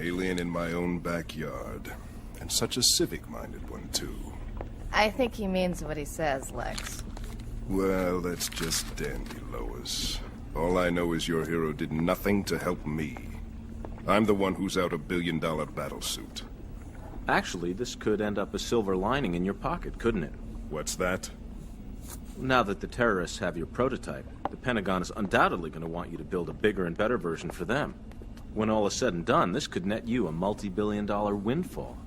Alien in my own backyard. And such a civic-minded one, too. I think he means what he says, Lex. Well, that's just dandy, Lois. All I know is your hero did nothing to help me. I'm the one who's out a billion-dollar battlesuit. Actually, this could end up a silver lining in your pocket, couldn't it? What's that? Now that the terrorists have your prototype, the Pentagon is undoubtedly going to want you to build a bigger and better version for them. When all is said and done, this could net you a multi-billion-dollar windfall.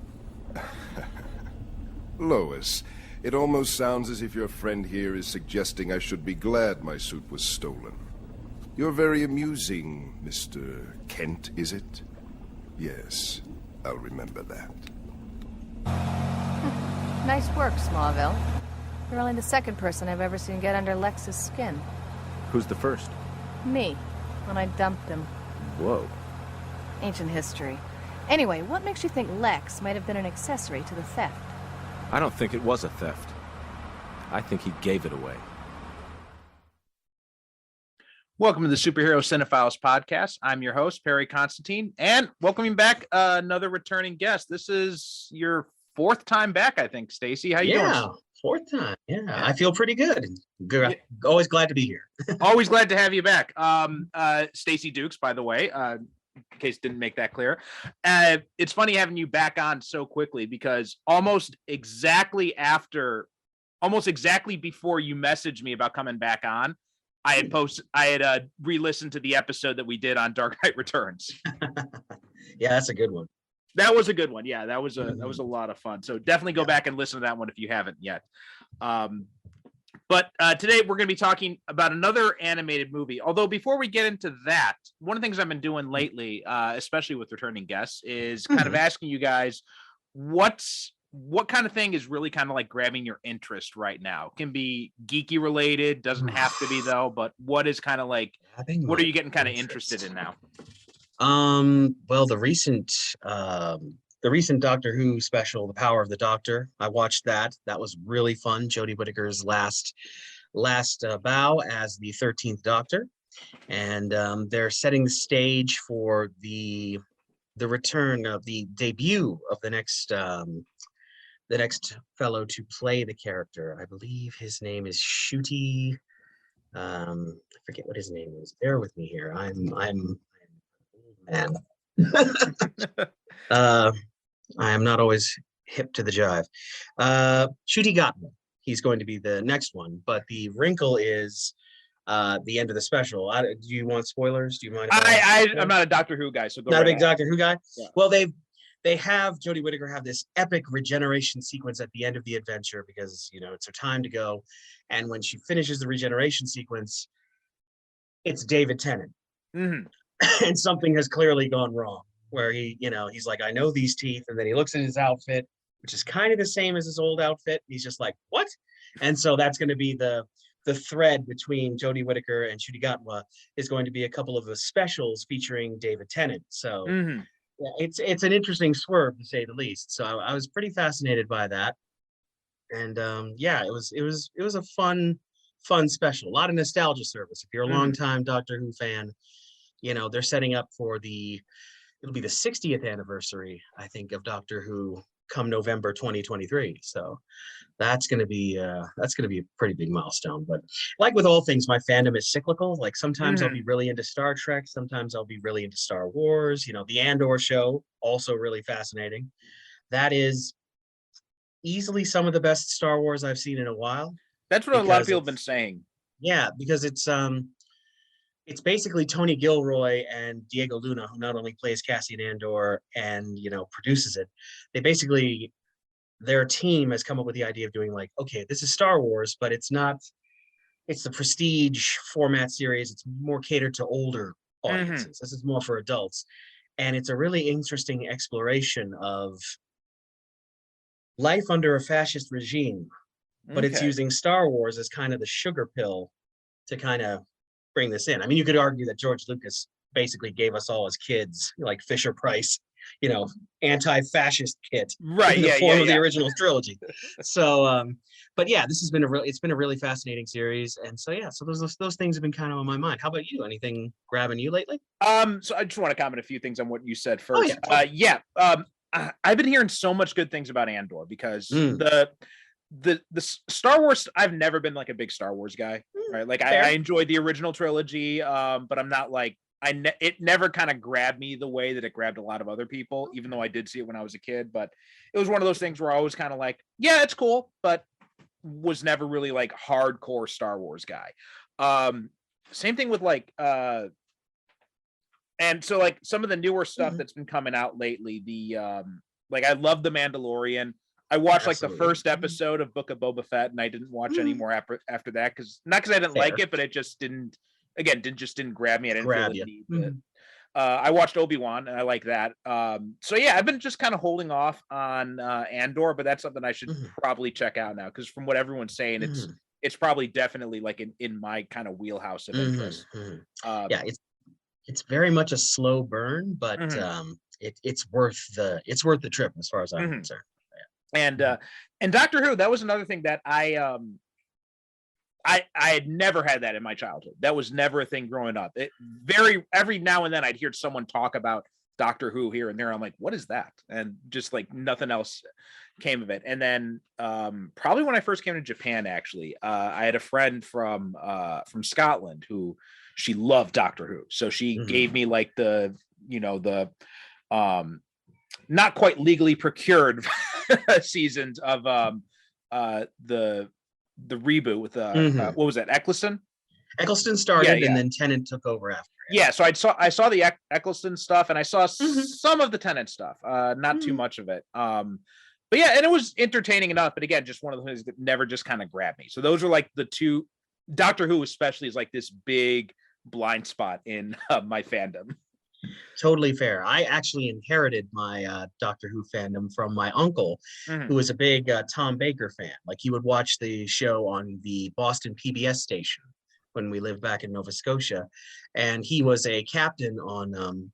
Lois, it almost sounds as if your friend here is suggesting I should be glad my suit was stolen. You're very amusing, Mr. Kent, is it? Yes, I'll remember that. Nice work, Smallville. You're only the second person I've ever seen get under Lex's skin. Who's the first? Me, when I dumped him. Whoa. Ancient history. Anyway, what makes you think Lex might have been an accessory to the theft? I don't think it was a theft. I think he gave it away. Welcome to the Superhero Cinephiles podcast. I'm your host, Perry Constantine, and welcoming back another returning guest. This is your fourth time back, I think, Stacy. How you doing? Yeah, fourth time. Yeah, I feel pretty good. Good. Always glad to be here. Always glad to have you back. Stacy Dooks, by the way, in case didn't make that clear. It's funny having you back on so quickly because almost exactly before you messaged me about coming back on, I had re-listened to the episode that we did on Dark Knight Returns. Yeah, that's a good one. That was a good one. Yeah, that was a lot of fun. So definitely go back and listen to that one if you haven't yet. But today we're going to be talking about another animated movie. Although before we get into that, one of the things I've been doing lately, especially with returning guests, is kind of asking you guys what kind of thing is really kind of like grabbing your interest right now. It can be geeky related, doesn't have to be though, but what is kind of like, what are you getting kind of interested in now? Well, the recent Doctor Who special, The Power of the Doctor, I watched that. That was really fun. Jodie Whittaker's last bow as the 13th Doctor. And they're setting the stage for the return of the debut of the next fellow to play the character. I believe his name is Ncuti. I forget what his name is. Bear with me here. I'm man. I am not always hip to the jive. Ncuti Gatwa. He's going to be the next one, but the wrinkle is the end of the special. Do you want spoilers? Do you mind? I'm not a Doctor Who guy, so go not right a big ahead. Doctor Who guy. Yeah. Well, they have Jodie Whittaker have this epic regeneration sequence at the end of the adventure because it's her time to go, and when she finishes the regeneration sequence, it's David Tennant. Mm-hmm. And something has clearly gone wrong where he's like, I know these teeth. And then he looks at his outfit, which is kind of the same as his old outfit. He's just like, what? And so that's going to be the thread between Jodie Whittaker and Ncuti Gatwa is going to be a couple of the specials featuring David Tennant. So yeah, it's an interesting swerve to say the least. So I was pretty fascinated by that. And yeah, it was a fun special. A lot of nostalgia service. If you're a longtime Doctor Who fan, they're setting up for it'll be the 60th anniversary, I think, of Doctor Who come November 2023. So that's going to be a pretty big milestone. But like with all things, my fandom is cyclical. Like sometimes I'll be really into Star Trek. Sometimes I'll be really into Star Wars. The Andor show, also really fascinating. That is easily some of the best Star Wars I've seen in a while. That's what a lot of people have been saying. Yeah, because it's basically Tony Gilroy and Diego Luna, who not only plays Cassian Andor and produces it. Their team has come up with the idea of doing like, okay, this is Star Wars, but it's the prestige format series. It's more catered to older audiences. This is more for adults, and it's a really interesting exploration of life under a fascist regime, but it's using Star Wars as kind of the sugar pill to kind of bring this in. I mean, you could argue that George Lucas basically gave us all as kids, like Fisher Price anti-fascist kit Right. in the Yeah. form Yeah. of the Yeah. original trilogy. So, but yeah, this has been it's been a really fascinating series, and so yeah, so those things have been kind of on my mind. How about you? Anything grabbing you lately? So I just want to comment a few things on what you said Oh first. yeah, Yeah. I've been hearing so much good things about Andor because Mm. the Star Wars. I've never been like a big Star Wars guy, right? Like fair. I enjoyed the original trilogy, but I'm not like it never kind of grabbed me the way that it grabbed a lot of other people, even though I did see it when I was a kid. But it was one of those things where I was kind of like, yeah, it's cool, but was never really like hardcore Star Wars guy. Same thing with like and so like some of the newer stuff Mhm. that's been coming out lately, like I love The Mandalorian. I watched like the Absolutely. first episode of Book of Boba Fett, and I didn't watch any Mhm. more after that because not because I didn't like Fair. it, but it just didn't. Again, didn't grab me. I didn't feel Grab the you. need. Mhm. I watched Obi-Wan and I like that. So yeah, I've been just kind of holding off on Andor, but that's something I should Mhm. probably check out now because from what everyone's saying, Mhm. it's probably definitely like in my kind of wheelhouse of Mhm. interest. Mhm. Um, Yeah, it's very much a slow burn, but Mhm. it's worth the trip as far as I'm Mhm. concerned. and Mhm. and Doctor Who, that was another thing that I had never had that in my childhood. That was never a thing growing up. Every now and then I'd hear someone talk about Doctor Who here and there. I'm like, what is that? And just like nothing else came of it. And then probably when I first came to Japan, actually, I had a friend from Scotland who she loved Doctor Who. So she Mhm. gave me like the not quite legally procured seasons of the reboot with Mhm. what was that, Eccleston? Eccleston Yeah, started, yeah, and then Tennant took over after. yeah. So I saw the Eccleston stuff, and I saw Mhm. some of the Tennant stuff, not too Mhm. much of it. But yeah, and it was entertaining enough. But again, just one of the things that never just kind of grabbed me. So those are like the two. Doctor Who, especially, is like this big blind spot in my fandom. Totally fair. I actually inherited my Doctor Who fandom from my uncle, Mhm. who was a big Tom Baker fan. Like he would watch the show on the Boston PBS station when we lived back in Nova Scotia, and he was a captain on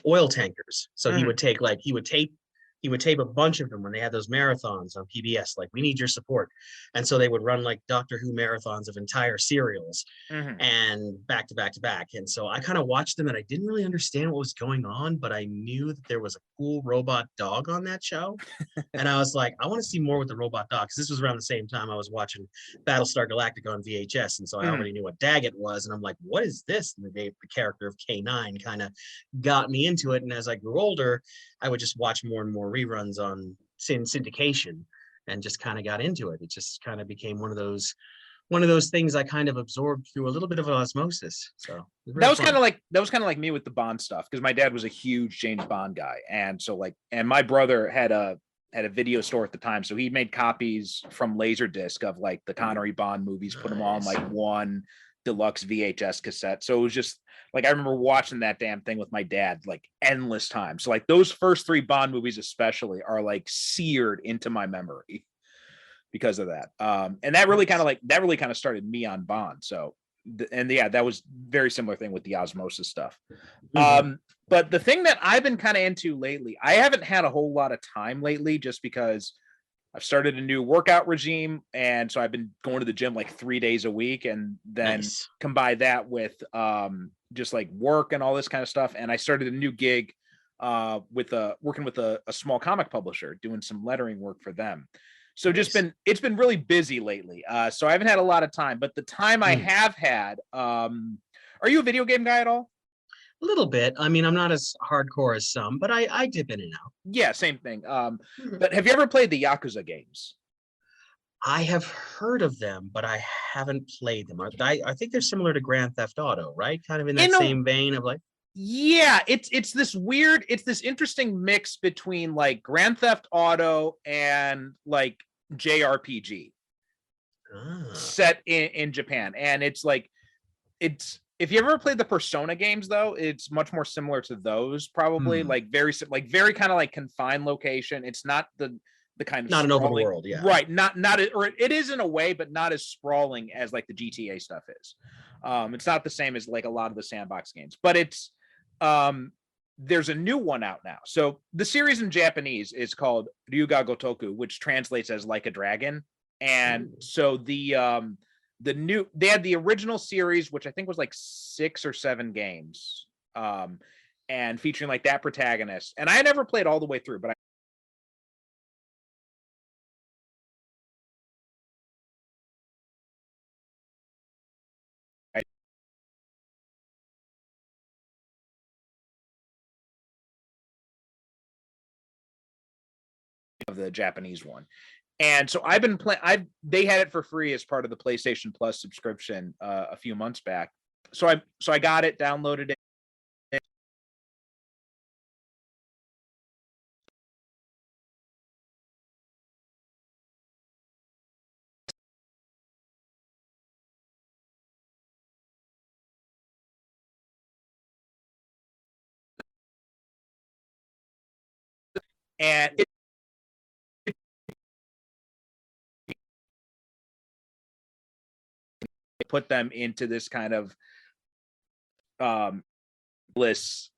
oil tankers. So he Mhm. would take like he would tape a bunch of them when they had those marathons on PBS. Like we need your support, and so they would run like Doctor Who marathons of entire serials Mhm. and back to back to back. And so I kind of watched them and I didn't really understand what was going on, but I knew that there was a cool robot dog on that show. And I was like, I want to see more with the robot dog. Because this was around the same time I was watching Battlestar Galactica on VHS. And so I Mhm. already knew what Daggett was. And I'm like, what is this? And the character of K9 kind of got me into it. And as I grew older, I would just watch more and more reruns on syndication and just kind of got into it. It just kind of became one of those things I kind of absorbed through a little bit of osmosis. So it was That real was fun. kind of like me with the Bond stuff because my dad was a huge James Bond guy, and so like, and my brother had a video store at the time, so he made copies from Laserdisc of like the Connery Bond movies, put them all on Nice. like one deluxe VHS cassette. So it was just like I remember watching that damn thing with my dad like endless times. So like those first three Bond movies especially are like seared into my memory because of that. And that really kind of started me on Bond. So and yeah, that was very similar thing with the osmosis stuff. Mhm. But the thing that I've been kind of into lately, I haven't had a whole lot of time lately just because I've started a new workout regime. And so I've been going to the gym like 3 days a week and then Nice. combine that with just like work and all this kind of stuff. And I started a new gig with working with a small comic publisher, doing some lettering work for them. So Nice. it's been really busy lately. So I haven't had a lot of time, but the time I Mm. have had, are you a video game guy at all? A little bit. I mean, I'm not as hardcore as some, but I dip in and out. Yeah, same thing. Mhm. But have you ever played the Yakuza games? I have heard of them, but I haven't played them. I think they're similar to Grand Theft Auto, right? Kind of in that In a same vein of like, Yeah, it's this interesting mix between like Grand Theft Auto and like JRPG ah, set in Japan. And it's like it's if you ever played the Persona games though, it's much more similar to those probably, hmm, like very kind of like confined location. It's not the kind of not an open sprawling, world. Yeah. right, not or it is in a way, but not as sprawling as like the GTA stuff is. It's not the same as like a lot of the sandbox games, but it's there's a new one out now. So the series in Japanese is called Ryuga Gotoku, which translates as like a dragon. And so they had the original series, which I think was like 6 or 7 games, and featuring like that protagonist. And I never played all the way through, but of the Japanese one. And so I've been playing. They had it for free as part of the PlayStation Plus subscription a few months back. So I got it, downloaded it. And it put them into this kind of bliss,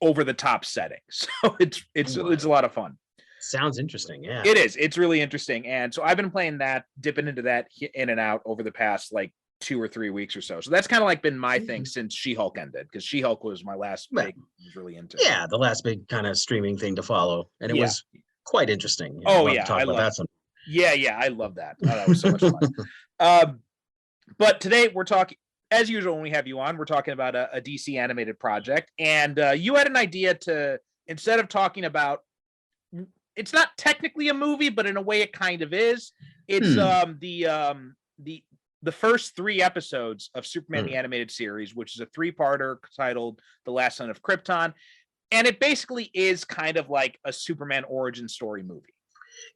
over the top setting. So it's a lot of fun. Sounds interesting. Yeah, it is. It's really interesting. And so I've been playing that, dipping into that in and out over the past like 2 or 3 weeks or so. So that's kind of like been my thing since She-Hulk ended, because She-Hulk was my last big was really into. Yeah, the last big kind of streaming thing to follow, and it was quite interesting. I love that. Yeah, I love that. Oh, that was so much fun. But today we're talking, as usual, when we have you on, we're talking about a DC animated project, and you had an idea to, instead of talking about, it's not technically a movie, but in a way it kind of is. It's the first 3 episodes of Superman the Animated Series, which is a 3-parter titled The Last Son of Krypton, and it basically is kind of like a Superman origin story movie.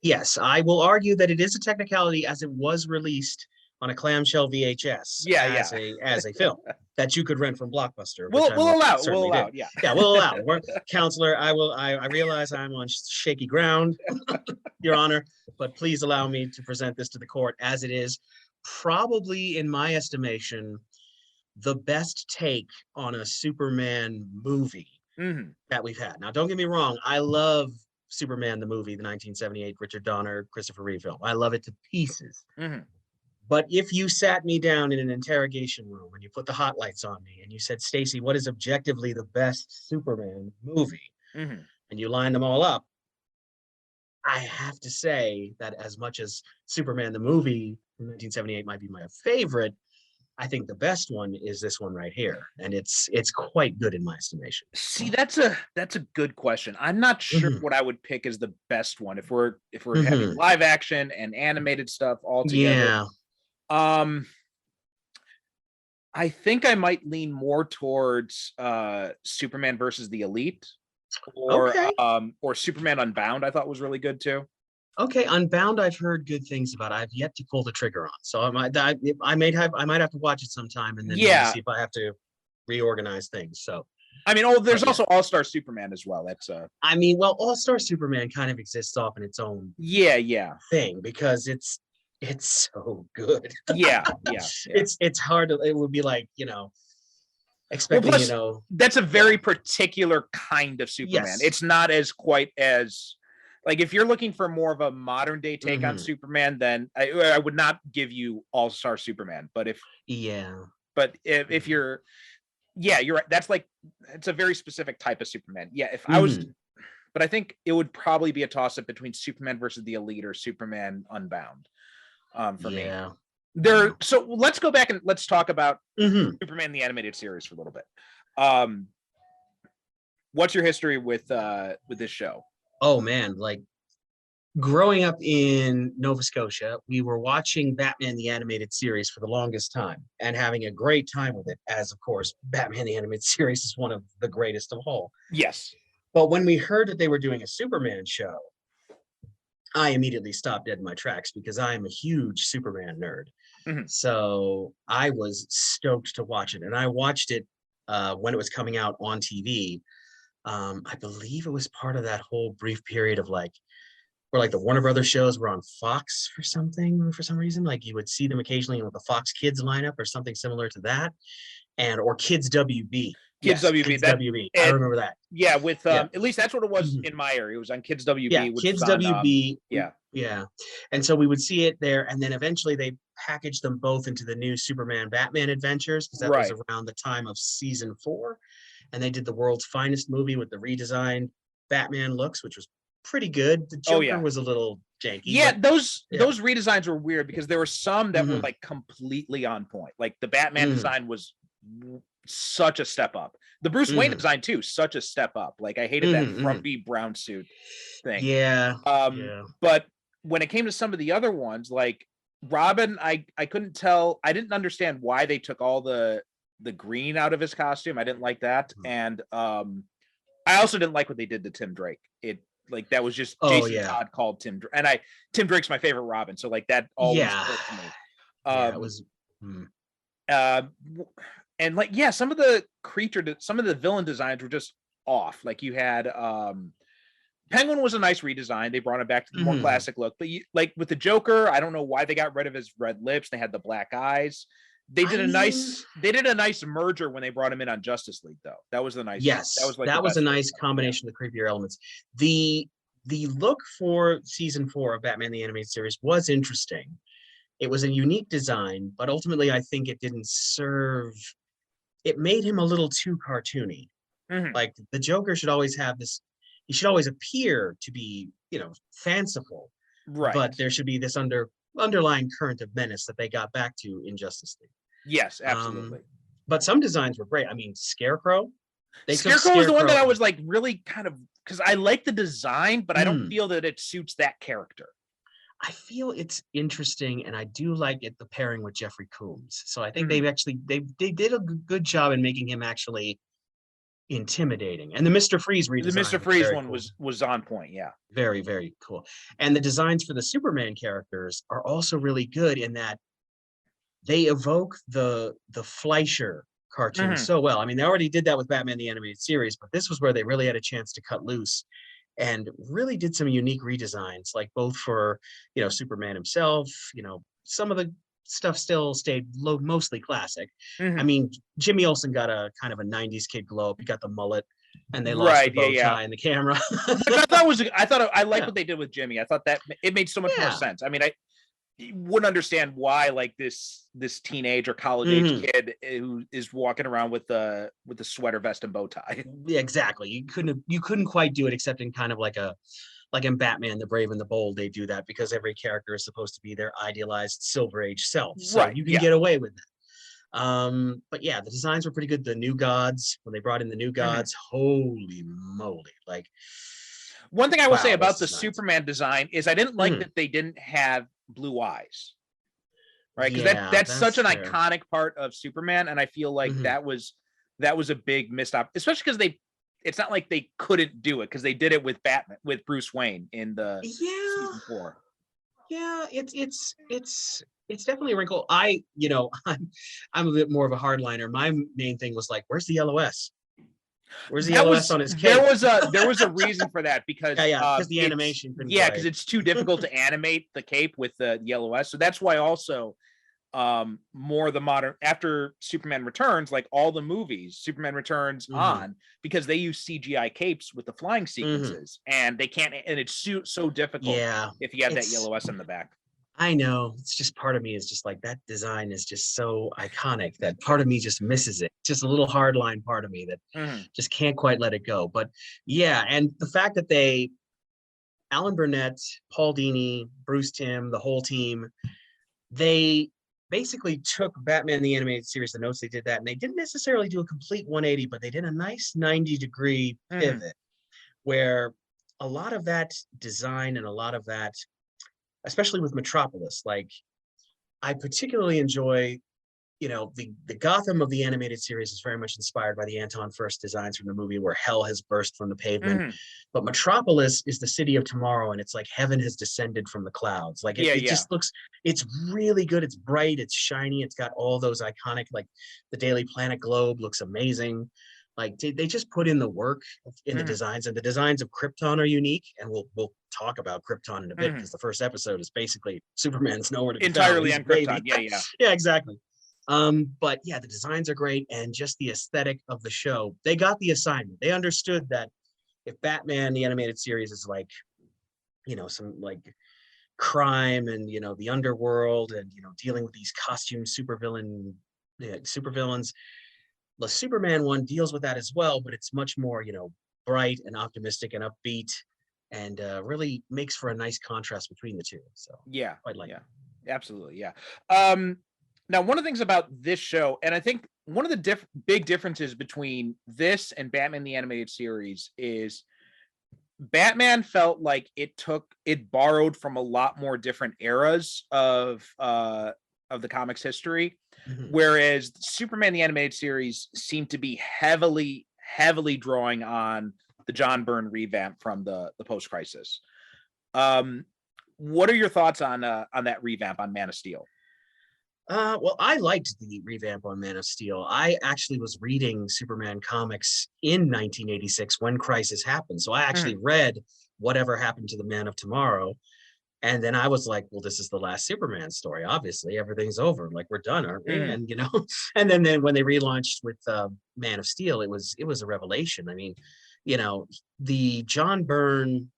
Yes, I will argue that it is a technicality, as it was released on a clamshell VHS as a film that you could rent from Blockbuster. We'll allow. We'll allow. Counselor, I realize I'm on shaky ground, Your Honor, but please allow me to present this to the court as it is. Probably, in my estimation, the best take on a Superman movie that we've had. Now, don't get me wrong, I love Superman the movie, the 1978 Richard Donner, Christopher Reeve film. I love it to pieces. But if you sat me down in an interrogation room and you put the hot lights on me and you said, Stacy, what is objectively the best Superman movie? And you lined them all up, I have to say that as much as Superman the movie from 1978 might be my favorite, I think the best one is this one right here, and it's quite good in my estimation. See, that's a good question. I'm not sure what I would pick as the best one if we're having live action and animated stuff all together. I think I might lean more towards Superman versus the Elite, or Superman Unbound. I thought was really good too. Okay, Unbound, I've heard good things about. I've yet to pull the trigger on, so I might have to watch it sometime, and then see if I have to reorganize things. So, I mean, there's also All-Star Superman as well. That's All-Star Superman kind of exists off in its own thing, because it's so good. It's hard to. It would be like expecting that's a very particular kind of Superman. Yes. It's not as quite as. Like, if you're looking for more of a modern day take on Superman, then I would not give you All-Star Superman. But if you're right. That's it's a very specific type of Superman. Yeah, if I was, but I think it would probably be a toss up between Superman versus the Elite or Superman Unbound. For me, so let's go back and let's talk about Superman the Animated Series for a little bit. What's your history with this show? Oh man, like growing up in Nova Scotia, we were watching Batman the Animated Series for the longest time and having a great time with it, as of course Batman the Animated Series is one of the greatest of all. Yes. But when we heard that they were doing a Superman show, I immediately stopped dead in my tracks, because I am a huge Superman nerd. So I was stoked to watch it, and I watched it when it was coming out on TV. I believe it was part of that whole brief period of where the Warner Brothers shows were on Fox for some reason. Like, you would see them occasionally with the Fox Kids lineup or something similar to that, or Kids WB. Kids Yes, WB. Kids That WB. I and remember that. yeah, with Yeah. at least that's what it was Mhm. in my area. It was on Kids WB. Yeah, which Kids was on, WB. yeah. Yeah. And so we would see it there, and then eventually they packaged them both into the new Superman Batman adventures, because that was Right. around the time of season 4. And they did the world's finest movie with the redesigned Batman looks, which was pretty good. The Oh, Joker yeah. was a little janky. Yeah, but those yeah. those redesigns were weird because there were some that were Mhm. like completely on point. Like the Batman Mhm. design was such a step up. The Bruce Wayne Mhm. design too, such a step up. Like I hated that Mhm, mhm. frumpy brown suit thing. Yeah. Yeah. But when it came to some of the other ones, like Robin, I couldn't tell. I didn't understand why they took all the green out of his costume. I didn't like that, Mhm. and I also didn't like what they did to Tim Drake. It like that was just Oh, Jason yeah. Todd called and Tim Drake's my favorite Robin, so like that always Yeah. hurt me. Yeah, it was. And like yeah, some of the some of the villain designs were just off. Like you had Penguin was a nice redesign. They brought it back to the more Mhm. classic look. But like with the Joker, I don't know why they got rid of his red lips. They had the black eyes. They did I a nice merger when they brought him in on Justice League, though. That was the nice. Yes, that was like that the was a best nice version. combination of the creepier elements. The look for season 4 of Batman the Animated Series was interesting. It was a unique design, but ultimately I think it didn't serve. It made him a little too cartoony. Mhm. Like the Joker should always have this. He should always appear to be, fanciful, Right. but there should be this underlying current of menace that they got back to in Justice League. Yes, absolutely. But some designs were great. I mean, Scarecrow. They took Scarecrow was the one that I Scarecrow- was like really kind of because I like the design, but I don't feel that it suits that character. I feel it's interesting, and I do like it the pairing with Jeffrey Combs. So I think Mhm. they did a good job in making him actually intimidating. And the Mr. Freeze redesign. The Mr. was Freeze very one cool. was on point. Yeah. Very, very cool. And the designs for the Superman characters are also really good in that they evoke the Fleischer cartoon Mhm. so well. I mean, they already did that with Batman the Animated Series, but this was where they really had a chance to cut loose and really did some unique redesigns, like both for, Superman himself, some of the stuff still stayed mostly classic. Mhm. I mean, Jimmy Olsen got a kind of a 90s kid glow up. He got the mullet and they lost the Right, bow yeah, tie yeah. and the camera. Which I liked Yeah. what they did with Jimmy. I thought that it made so much more Yeah. sense. I mean, I wouldn't understand why like this teenage or college age Mhm. kid who is walking around with the sweater vest and bow tie. Yeah, exactly. You couldn't quite do it except in kind of like in Batman, the Brave and the Bold, they do that because every character is supposed to be their idealized Silver Age self. So Right, you can yeah. get away with that. But yeah, the designs were pretty good. The New Gods, when they brought in the New Gods, holy moly. Like One thing I will wow, say about those the designs. Superman design is I didn't like Mhm. that they didn't have blue eyes. Right? Because Yeah, that's such an fair. iconic part of Superman, and I feel like Mhm. that was a big missed op, especially because it's not like they couldn't do it because they did it with Batman with Bruce Wayne in the Yeah. season 4. Yeah, it's definitely a wrinkle. I'm a bit more of a hardliner. My main thing was like, where's the yellow S? Where's the yellow S on his cape? There was a reason for that because Yeah, because the animation couldn't yeah, quite. because it's too difficult to animate the cape with the yellow S. So that's why also more the modern after Superman Returns, like all the movies, Superman Returns Mhm. on because they use CGI capes with the flying sequences and they can't and it's so difficult Yeah, if you have that it's- yellow S in the back. I know. It's just part of me is just like that design is just so iconic that part of me just misses it. Just a little hardline part of me that Mhm. just can't quite let it go. But yeah, and the fact that Alan Burnett, Paul Dini, Bruce Timm, the whole team, they basically took Batman the Animated Series, the notes they did that, and they didn't necessarily do a complete 180, but they did a nice 90-degree Mhm. pivot where a lot of that design and a lot of that, especially with Metropolis, like I particularly enjoy, the Gotham of the animated series is very much inspired by the Anton Furst designs from the movie where hell has burst from the pavement. Mhm. But Metropolis is the city of tomorrow, and it's like heaven has descended from the clouds. Like it just looks, it's really good. It's bright, it's shiny, it's got all those iconic, like the Daily Planet globe looks amazing. Like they just put in the work in the Mhm. designs, and the designs of Krypton are unique. And we'll talk about Krypton in a bit Mhm. because the first episode is basically Superman's nowhere to be Entirely found. on He's a baby. Krypton. Yeah, yeah. Yeah, exactly. But yeah, the designs are great, and just the aesthetic of the show. They got the assignment. They understood that if Batman the animated series is like, some like crime and the underworld and dealing with these costume supervillains, the Superman one deals with that as well, but it's much more bright and optimistic and upbeat, and really makes for a nice contrast between the two. So Yeah, quite like yeah, it. absolutely, yeah. Now, one of the things about this show, and I think one of the big differences between this and Batman the Animated Series is Batman felt like it borrowed from a lot more different eras of the comics history, Mhm. whereas Superman the Animated Series seemed to be heavily drawing on the John Byrne revamp from the post crisis. What are your thoughts on that revamp on Man of Steel? Well, I liked the revamp on Man of Steel. I actually was reading Superman comics in 1986 when Crisis happened. So I actually read Whatever Happened to the Man of Tomorrow. And then I was like, well, this is the last Superman story. Obviously, everything's over. Like, we're done, aren't we? And and then when they relaunched with Man of Steel, it was a revelation. I mean, the John Byrne,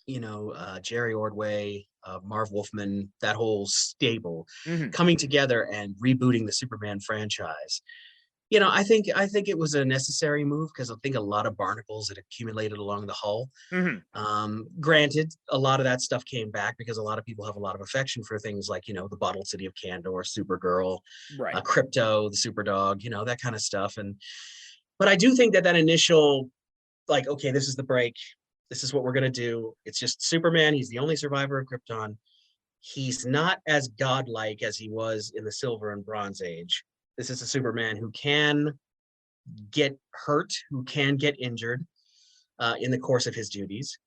Jerry Ordway, Marv Wolfman, that whole stable coming together and rebooting the Superman franchise. I think it was a necessary move, because I think a lot of barnacles had accumulated along the hull. Granted, a lot of that stuff came back because a lot of people have a lot of affection for things like, the Bottled City of Candor, Supergirl, Right. Crypto, the Superdog, that kind of stuff. But I do think that initial, like, okay, this is the break. This is what we're going to do. It's just Superman. He's the only survivor of Krypton. He's not as godlike as he was in the Silver and Bronze Age. This is a Superman who can get hurt, who can get injured in the course of his duties.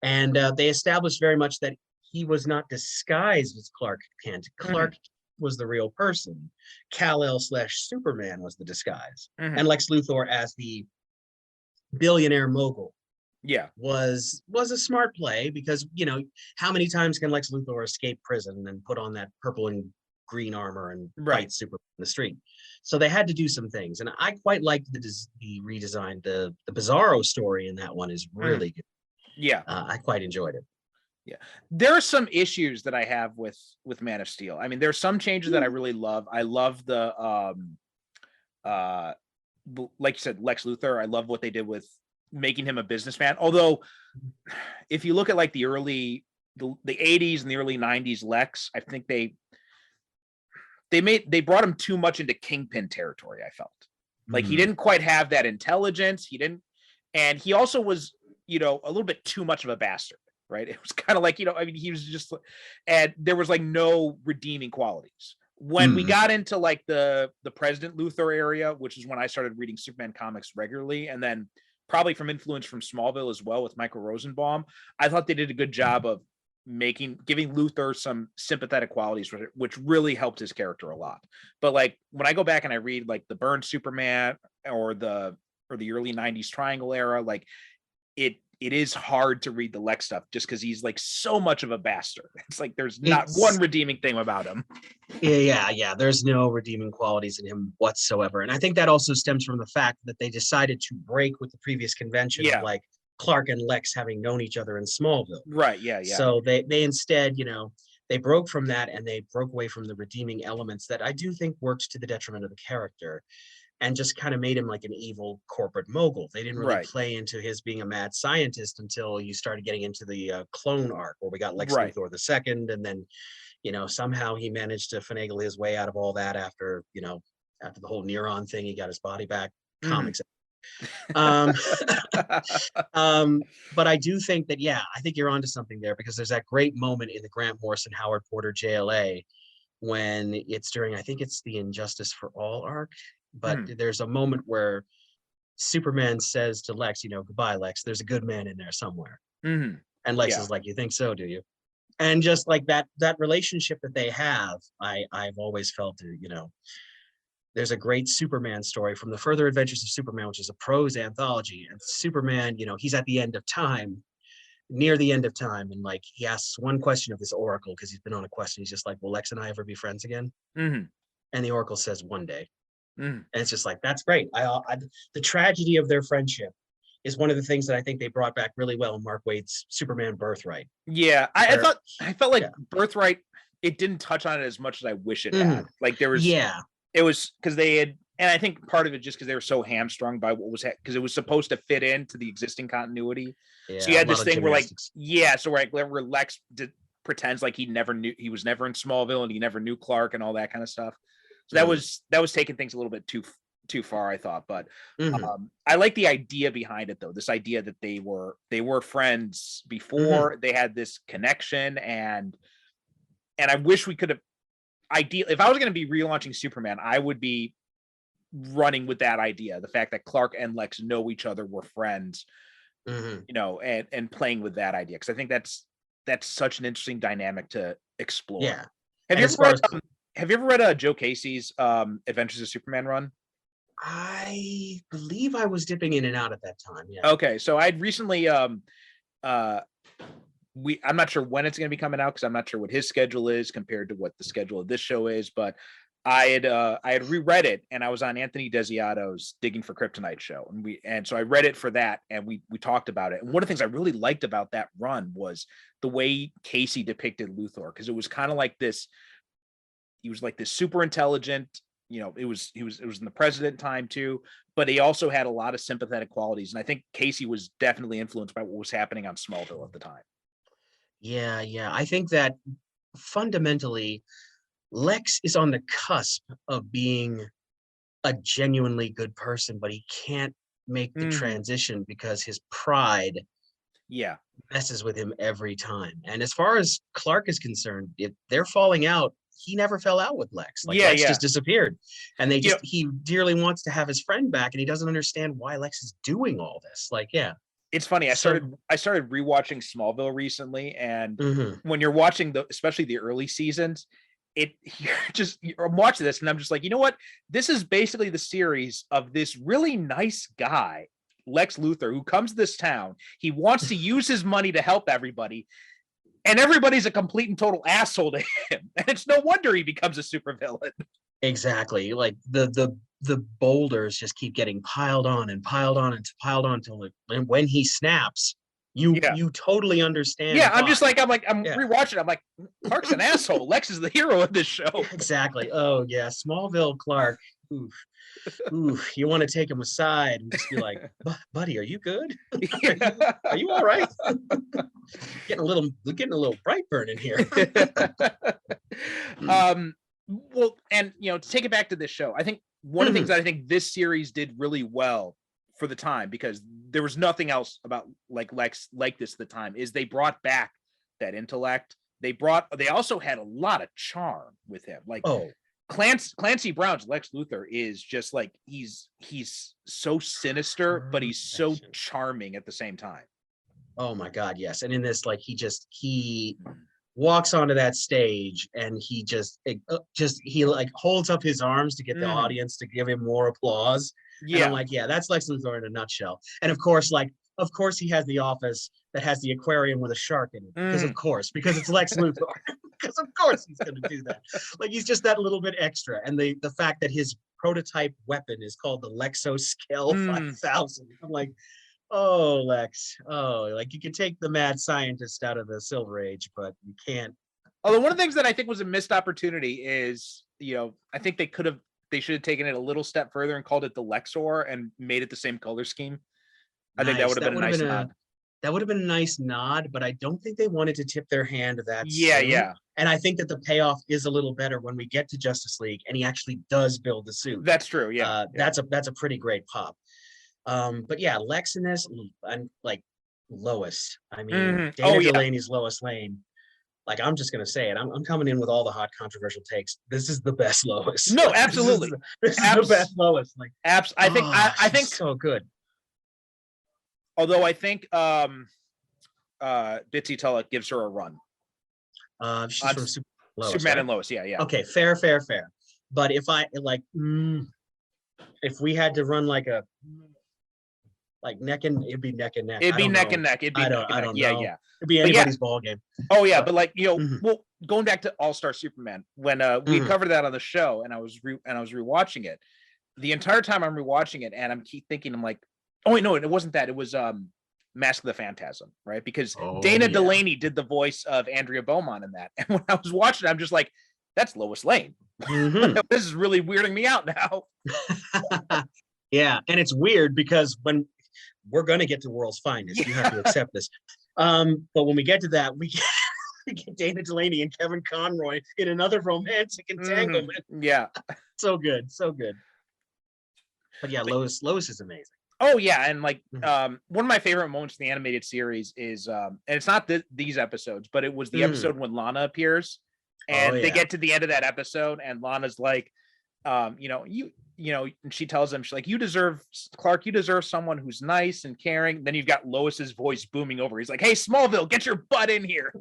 And they established very much that he was not disguised as Clark Kent. Clark was the real person. Kal-El/Superman was the disguise. And Lex Luthor as the billionaire mogul was a smart play, because how many times can Lex Luthor escape prison and put on that purple and green armor and fight Superman in the street? So they had to do some things, and I quite liked the redesign. The Bizarro story in that one is really good. I quite enjoyed it. There are some issues that I have with Man of Steel. I mean, there's some changes that I really love. I love the like you said, Lex Luthor. I love what they did with making him a businessman. Although, if you look at like the 80s and the early 90s Lex, I think they brought him too much into Kingpin territory. I felt like he didn't quite have that intelligence. And he also was, a little bit too much of a bastard, right? It was kind of like, he was just, and there was like no redeeming qualities. When we got into like the President Luthor area, which is when I started reading Superman comics regularly, and then probably from influence from Smallville as well with Michael Rosenbaum, I thought they did a good job of giving Luthor some sympathetic qualities, which really helped his character a lot. But like when I go back and I read like the Byrne Superman or the early 90s Triangle era, like it is hard to read the Lex stuff just because he's like so much of a bastard. It's like there's not one redeeming thing about him. Yeah. There's no redeeming qualities in him whatsoever. And I think that also stems from the fact that they decided to break with the previous convention of like Clark and Lex having known each other in Smallville. Right. Yeah. So they instead, they broke from that, and they broke away from the redeeming elements that I do think worked to the detriment of the character, and just kind of made him like an evil corporate mogul. They didn't really play into his being a mad scientist until you started getting into the clone arc, where we got Lex Luthor II, and then, somehow he managed to finagle his way out of all that after the whole Neuron thing. He got his body back. Comics. But I do think that, I think you're onto something there, because there's that great moment in the Grant Morrison Howard Porter JLA when it's during, I think it's the Injustice for All arc. But there's a moment where Superman says to Lex, goodbye, Lex, there's a good man in there somewhere. And Lex is like, you think so, do you? And just like that relationship that they have, I've always felt, there's a great Superman story from the Further Adventures of Superman, which is a prose anthology. And Superman, he's at the end of time, near the end of time. And like, he asks one question of this Oracle, because he's been on a quest. And he's just like, will Lex and I ever be friends again? And the Oracle says one day. Mm. And it's just like, that's great. The tragedy of their friendship is one of the things that I think they brought back really well in Mark Waid's Superman Birthright. Yeah, I felt like yeah. Birthright, it didn't touch on it as much as I wish it Mhm. had. Like there was, it was because they had, and I think part of it just because they were so hamstrung by what was because it was supposed to fit into the existing continuity. Yeah, so you had a lot this of thing where like, gymnastics. so where Lex pretends like he was never in Smallville and he never knew Clark and all that kind of stuff. So that was taking things a little bit too far, I thought. But I like the idea behind it, though. This idea that they were friends before they had this connection, and I wish we could have. If I was going to be relaunching Superman, I would be running with that idea, the fact that Clark and Lex know each other, were friends, you know, and playing with that idea, because I think that's such an interesting dynamic to explore. Yeah. Have you ever read Joe Casey's Adventures of Superman run? I believe I was dipping in and out at that time. Yeah. Okay, so I'd recently I'm not sure when it's going to be coming out, because I'm not sure what his schedule is compared to what the schedule of this show is, but I had reread it, and I was on Anthony Desiato's Digging for Kryptonite show, and so I read it for that, and we talked about it. And one of the things I really liked about that run was the way Casey depicted Luthor, because it was kind of like this. He was like this super intelligent, you know, it was in the president time too, but he also had a lot of sympathetic qualities. And I think Casey was definitely influenced by what was happening on Smallville at the time. Yeah. I think that fundamentally Lex is on the cusp of being a genuinely good person, but he can't make the transition because his pride messes with him every time. And as far as Clark is concerned, if they're falling out, he never fell out with Lex. Lex just disappeared, and he dearly wants to have his friend back, and he doesn't understand why Lex is doing all this. It's funny. I started rewatching Smallville recently, and when you're watching especially the early seasons, I'm watching this, and I'm just like, you know what? This is basically the series of this really nice guy, Lex Luthor, who comes to this town. He wants to use his money to help everybody. And everybody's a complete and total asshole to him. And it's no wonder he becomes a supervillain. Exactly. Like the boulders just keep getting piled on and piled on and piled on until when he snaps, you totally understand. Yeah, why. I'm rewatching. I'm like, Clark's an asshole. Lex is the hero of this show. Exactly. Oh yeah, Smallville Clark. Oof. You want to take him aside and just be like, buddy, are you good? Are you all right? getting a little Brightburn in here. Well, and to take it back to this show, I think one of the things that I think this series did really well for the time, because there was nothing else about Lex like this at the time, is they brought back that intellect. They also had a lot of charm with him. Clancy Brown's Lex Luthor is just like, he's so sinister, but he's so charming at the same time. Oh my God, yes. And in this, he walks onto that stage, and he holds up his arms to get the audience to give him more applause. Yeah. And I'm like, yeah, that's Lex Luthor in a nutshell. And of course he has the office that has the aquarium with a shark in it. Because it's Lex Luthor. Because of course he's going to do that. He's just that little bit extra. And the fact that his prototype weapon is called the Lexo Scale 5000. I'm like, oh, Lex. Oh, you can take the mad scientist out of the Silver Age, but you can't. Although one of the things that I think was a missed opportunity is, I think they should have taken it a little step further and called it the Lexor and made it the same color scheme. I think that would have been a nice nod. That would have been a nice nod, but I don't think they wanted to tip their hand that soon. Yeah. And I think that the payoff is a little better when we get to Justice League and he actually does build the suit. That's true. Yeah. That's a pretty great pop. But yeah, Lex in this, and Lois. I mean, Dana Delaney's Lois Lane. I'm just gonna say it. I'm coming in with all the hot controversial takes. This is the best Lois. No, absolutely. This is the best Lois. I think so good. Although I think Bitsy Tulloch gives her a run. She's from Superman right? and Lois. Yeah. Okay, fair. But if I if we had to run like neck and it'd be neck and neck. It'd I be don't neck know. and neck. It'd be I neck don't. and I neck. don't Yeah, know. yeah. It'd be But yeah. anybody's ball game. Oh yeah, But- but like Mhm. well, going back to All Star Superman, when we covered that on the show, and I was rewatching it, the entire time I'm rewatching it, and I'm keep thinking, I'm like, oh wait, no, it wasn't that. It was Mask of the Phantasm, right? Because Dana Delany did the voice of Andrea Beaumont in that, and when I was watching it, I'm just like, that's Lois Lane. Mhm. This is really weirding me out now. Yeah, and it's weird because when we're going to get to World's Finest, you have to accept this. But when we get to that, we get Dana Delany and Kevin Conroy in another romantic entanglement. Yeah. So good, so good. But yeah, Lois is amazing. Oh yeah, and like one of my favorite moments in the animated series is and it's not these episodes, but it was the episode when Lana appears, and they get to the end of that episode, and Lana's like, and she tells him, she's like, you deserve, Clark, you deserve someone who's nice and caring. Then you've got Lois's voice booming over. He's like, hey, Smallville, get your butt in here.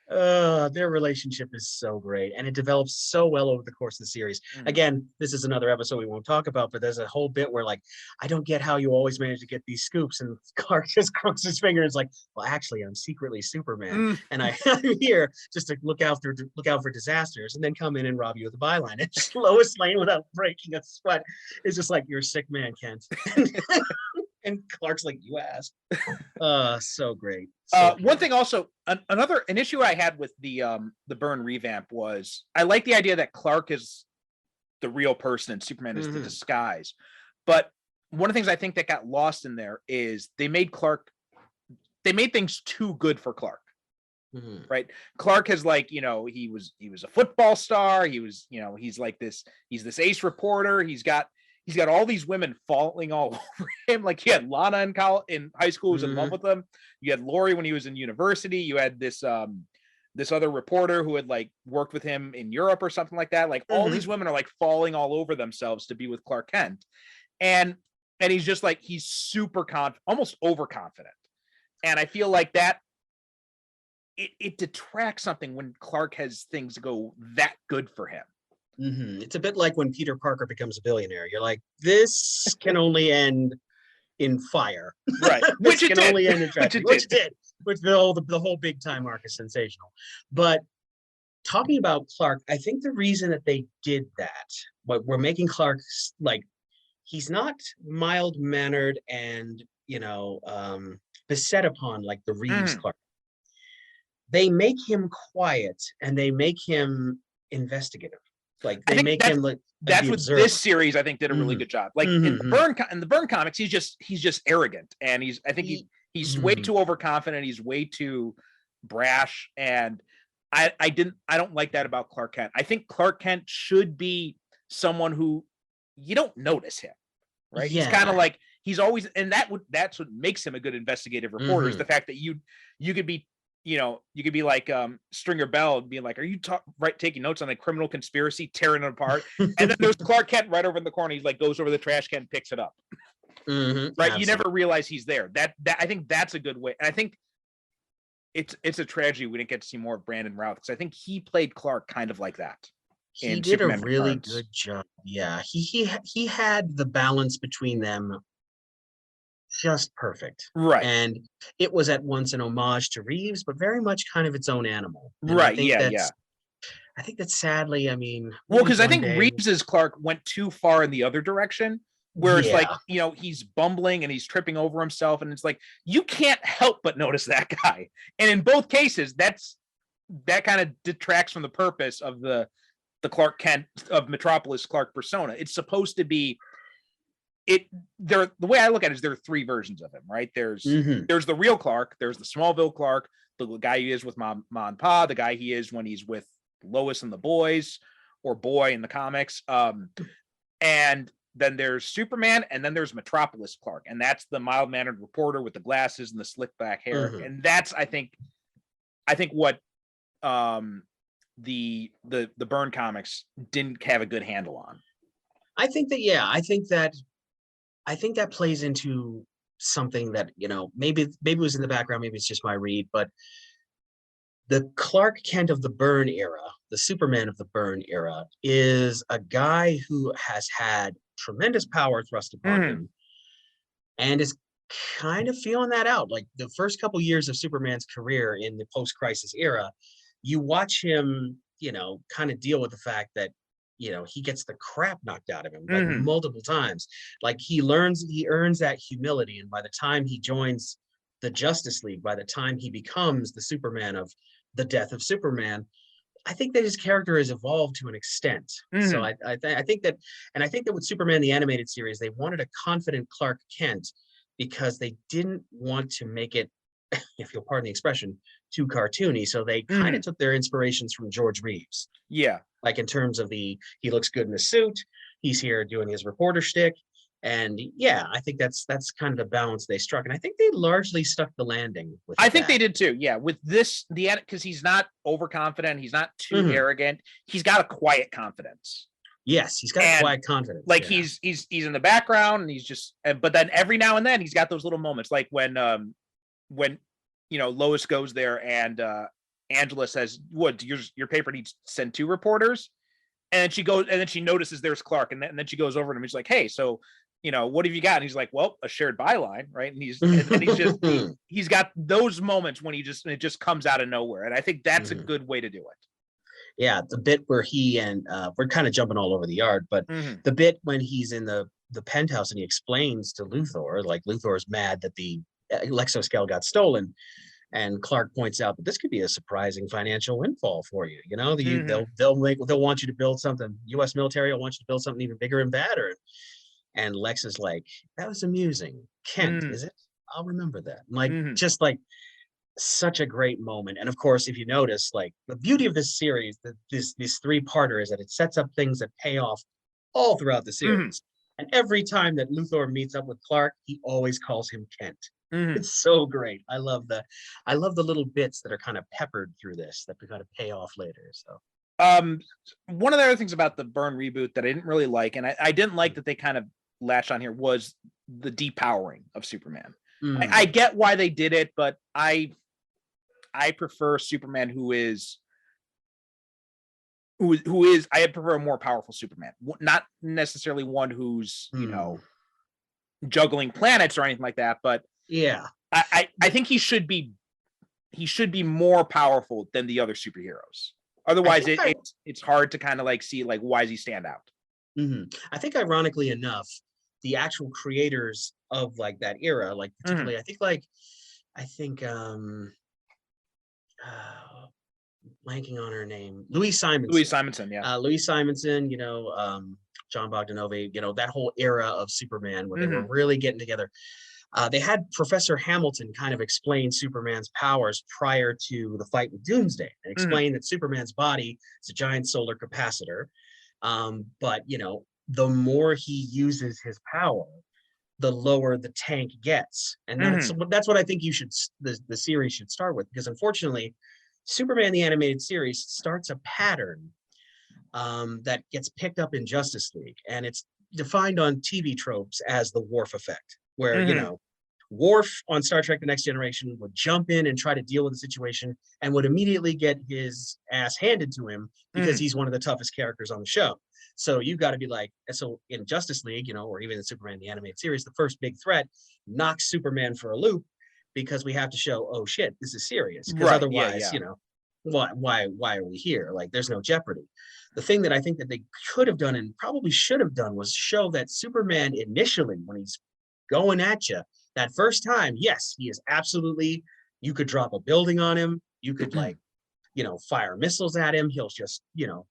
Their relationship is so great, and it develops so well over the course of the series. Again, this is another episode we won't talk about, but there's a whole bit where like, I don't get how you always manage to get these scoops, and Clark just crooks his finger and is like, well, actually, I'm secretly Superman, and I'm here just to look out for disasters, and then come in and rob you with a byline. And Lois Lane, without breaking a sweat, is just like, you're a sick man, Kent. And Clark's like, you asked. So great. One thing also, an issue I had with the Byrne revamp was I like the idea that Clark is the real person and Superman is the disguise. But one of the things I think that got lost in there is they made things too good for Clark. Right? Clark has like, he was a football star. He was, he's this ace reporter. He's got all these women falling all over him. Like you had Lana in high school who was in love with him. You had Lori when he was in university. You had this other reporter who had like worked with him in Europe or something like that. Like all these women are like falling all over themselves to be with Clark Kent. And he's just like, he's super confident, almost overconfident. And I feel like that it detracts something when Clark has things go that good for him. It's a bit like when Peter Parker becomes a billionaire. You're like, this can only end in fire, right? Which can only end in tragedy, which it did. Which the whole big time arc is sensational. But talking about Clark, I think the reason that they did that, what we're making Clark like, he's not mild mannered and beset upon like the Reeves Clark. They make him quiet and they make him investigative. Like they make him like that's what this series I think did a really good job. Like in the Byrne comics, he's just arrogant, and he's way too overconfident. He's way too brash, and I don't like that about Clark Kent. I think Clark Kent should be someone who you don't notice him, right? Yeah. He's kind of like he's always, and that's what makes him a good investigative reporter is the fact that you could be. You could be like Stringer Bell and being like, are you taking notes on a criminal conspiracy, tearing it apart? And then there's Clark Kent right over in the corner. He's like, goes over the trash can, picks it up. Right. Absolutely. You never realize he's there. That I think that's a good way. And I think it's a tragedy we didn't get to see more of Brandon Routh, because I think he played Clark kind of like that. He did Superman a really good job. Yeah. He had the balance between them just perfect, right? And it was at once an homage to Reeves, but very much kind of its own animal, and right? I think that sadly, I mean, well, because I think Reeves's Clark went too far in the other direction, where it's like he's bumbling and he's tripping over himself, and it's like you can't help but notice that guy. And in both cases, that kind of detracts from the purpose of the Clark Kent of Metropolis Clark persona. It's supposed to be. The way I look at it is there are three versions of him, right? There's the real Clark, there's the Smallville Clark, the guy he is with Ma and Pa, the guy he is when he's with Lois and the boys, or Boy in the comics. And then there's Superman, and then there's Metropolis Clark, and that's the mild-mannered reporter with the glasses and the slick back hair. And that's I think what the Byrne comics didn't have a good handle on. I think that plays into something that, maybe it was in the background, maybe it's just my read, but the Clark Kent of the Byrne era, the Superman of the Byrne era, is a guy who has had tremendous power thrust upon him and is kind of feeling that out. Like the first couple years of Superman's career in the post-crisis era, you watch him, kind of deal with the fact that, he gets the crap knocked out of him like Mhm. multiple times. Like he earns that humility. And by the time he joins the Justice League, by the time he becomes the Superman of the Death of Superman, I think that his character has evolved to an extent. So Mhm. I think that, and I think that with Superman the animated series, they wanted a confident Clark Kent because they didn't want to make it, if you'll pardon the expression, too cartoony. So they kind of Mhm. took their inspirations from George Reeves, Yeah. like in terms of he looks good in a suit, he's here doing his reporter shtick. And yeah, I think that's kind of the balance they struck. And I think they largely stuck the landing with I think they that. did too. Yeah, with this, because he's not overconfident, he's not too Mhm. arrogant. He's got a quiet confidence, Yes, he's got a and quiet confidence. like Yeah. he's in the background, and he's just. But then every now and then, he's got those little moments, like when Lois goes there and Angela says, "What your paper needs to send 2 reporters," and she goes, and then she notices there's Clark, and then she goes over to him. And she's like, "Hey, so." What have you got? And he's like, well, a shared byline, right? And he's got those moments when it just comes out of nowhere. And I think that's a Mhm. good way to do it. Yeah, the bit where he and we're kind of jumping all over the yard, but Mhm. the bit when he's in the penthouse and he explains to Luthor, like Luthor's mad that the Lexoscale got stolen, and Clark points out that this could be a surprising financial windfall for you. Mhm. They'll want you to build something. U.S. military will want you to build something even bigger and badder. And Lex is like, that was amusing. Kent, Mhm. is it? I'll remember that. Like, Mhm. just like such a great moment. And of course, if you notice, like the beauty of this series, this 3-parter is that it sets up things that pay off all throughout the Mhm. series. And every time that Luthor meets up with Clark, he always calls him Kent. Mhm. It's so great. I love the little bits that are kind of peppered through this that kind of pay off later. So One of the other things about the Byrne reboot that I didn't really like, and I didn't like that they kind of latched on here, was the depowering of Superman. I mm, get why they did it, but I prefer Superman who is I prefer a more powerful Superman, not necessarily one who's mm, juggling planets or anything like that, but yeah. I think he should be more powerful than the other superheroes. I Otherwise, think I it's hard to kind of like see like why does he stand out. I think ironically enough, the actual creators of like that era, like Mhm. particularly, I think uh, blanking on her name, Louise Louise Simonson. Simonson, yeah. Louise Simonson, John Bogdanove, that whole era of Superman where they were Mhm. really getting together. They had Professor Hamilton kind of explain Superman's powers prior to the fight with Doomsday and Mhm. explain that Superman's body is a giant solar capacitor. But the more he uses his power, the lower the tank gets. And Mhm. that's what I think the series should start with, because unfortunately, Superman the animated series starts a pattern that gets picked up in Justice League, and it's defined on TV tropes as the Worf effect, where Mhm. Worf on Star Trek: The Next Generation would jump in and try to deal with the situation, and would immediately get his ass handed to him because Mhm. he's one of the toughest characters on the show. So you got to be like, so in Justice League, or even in Superman the animated series, the first big threat knocks Superman for a loop because we have to show, oh shit, this is serious. Because Right. Yeah. otherwise, Yeah. why are we here? Like, there's no jeopardy. The thing that I think that they could have done and probably should have done was show that Superman initially, when he's going at you that first time, yes, he is absolutely, you could drop a building on him, you could like, fire missiles at him, he'll just,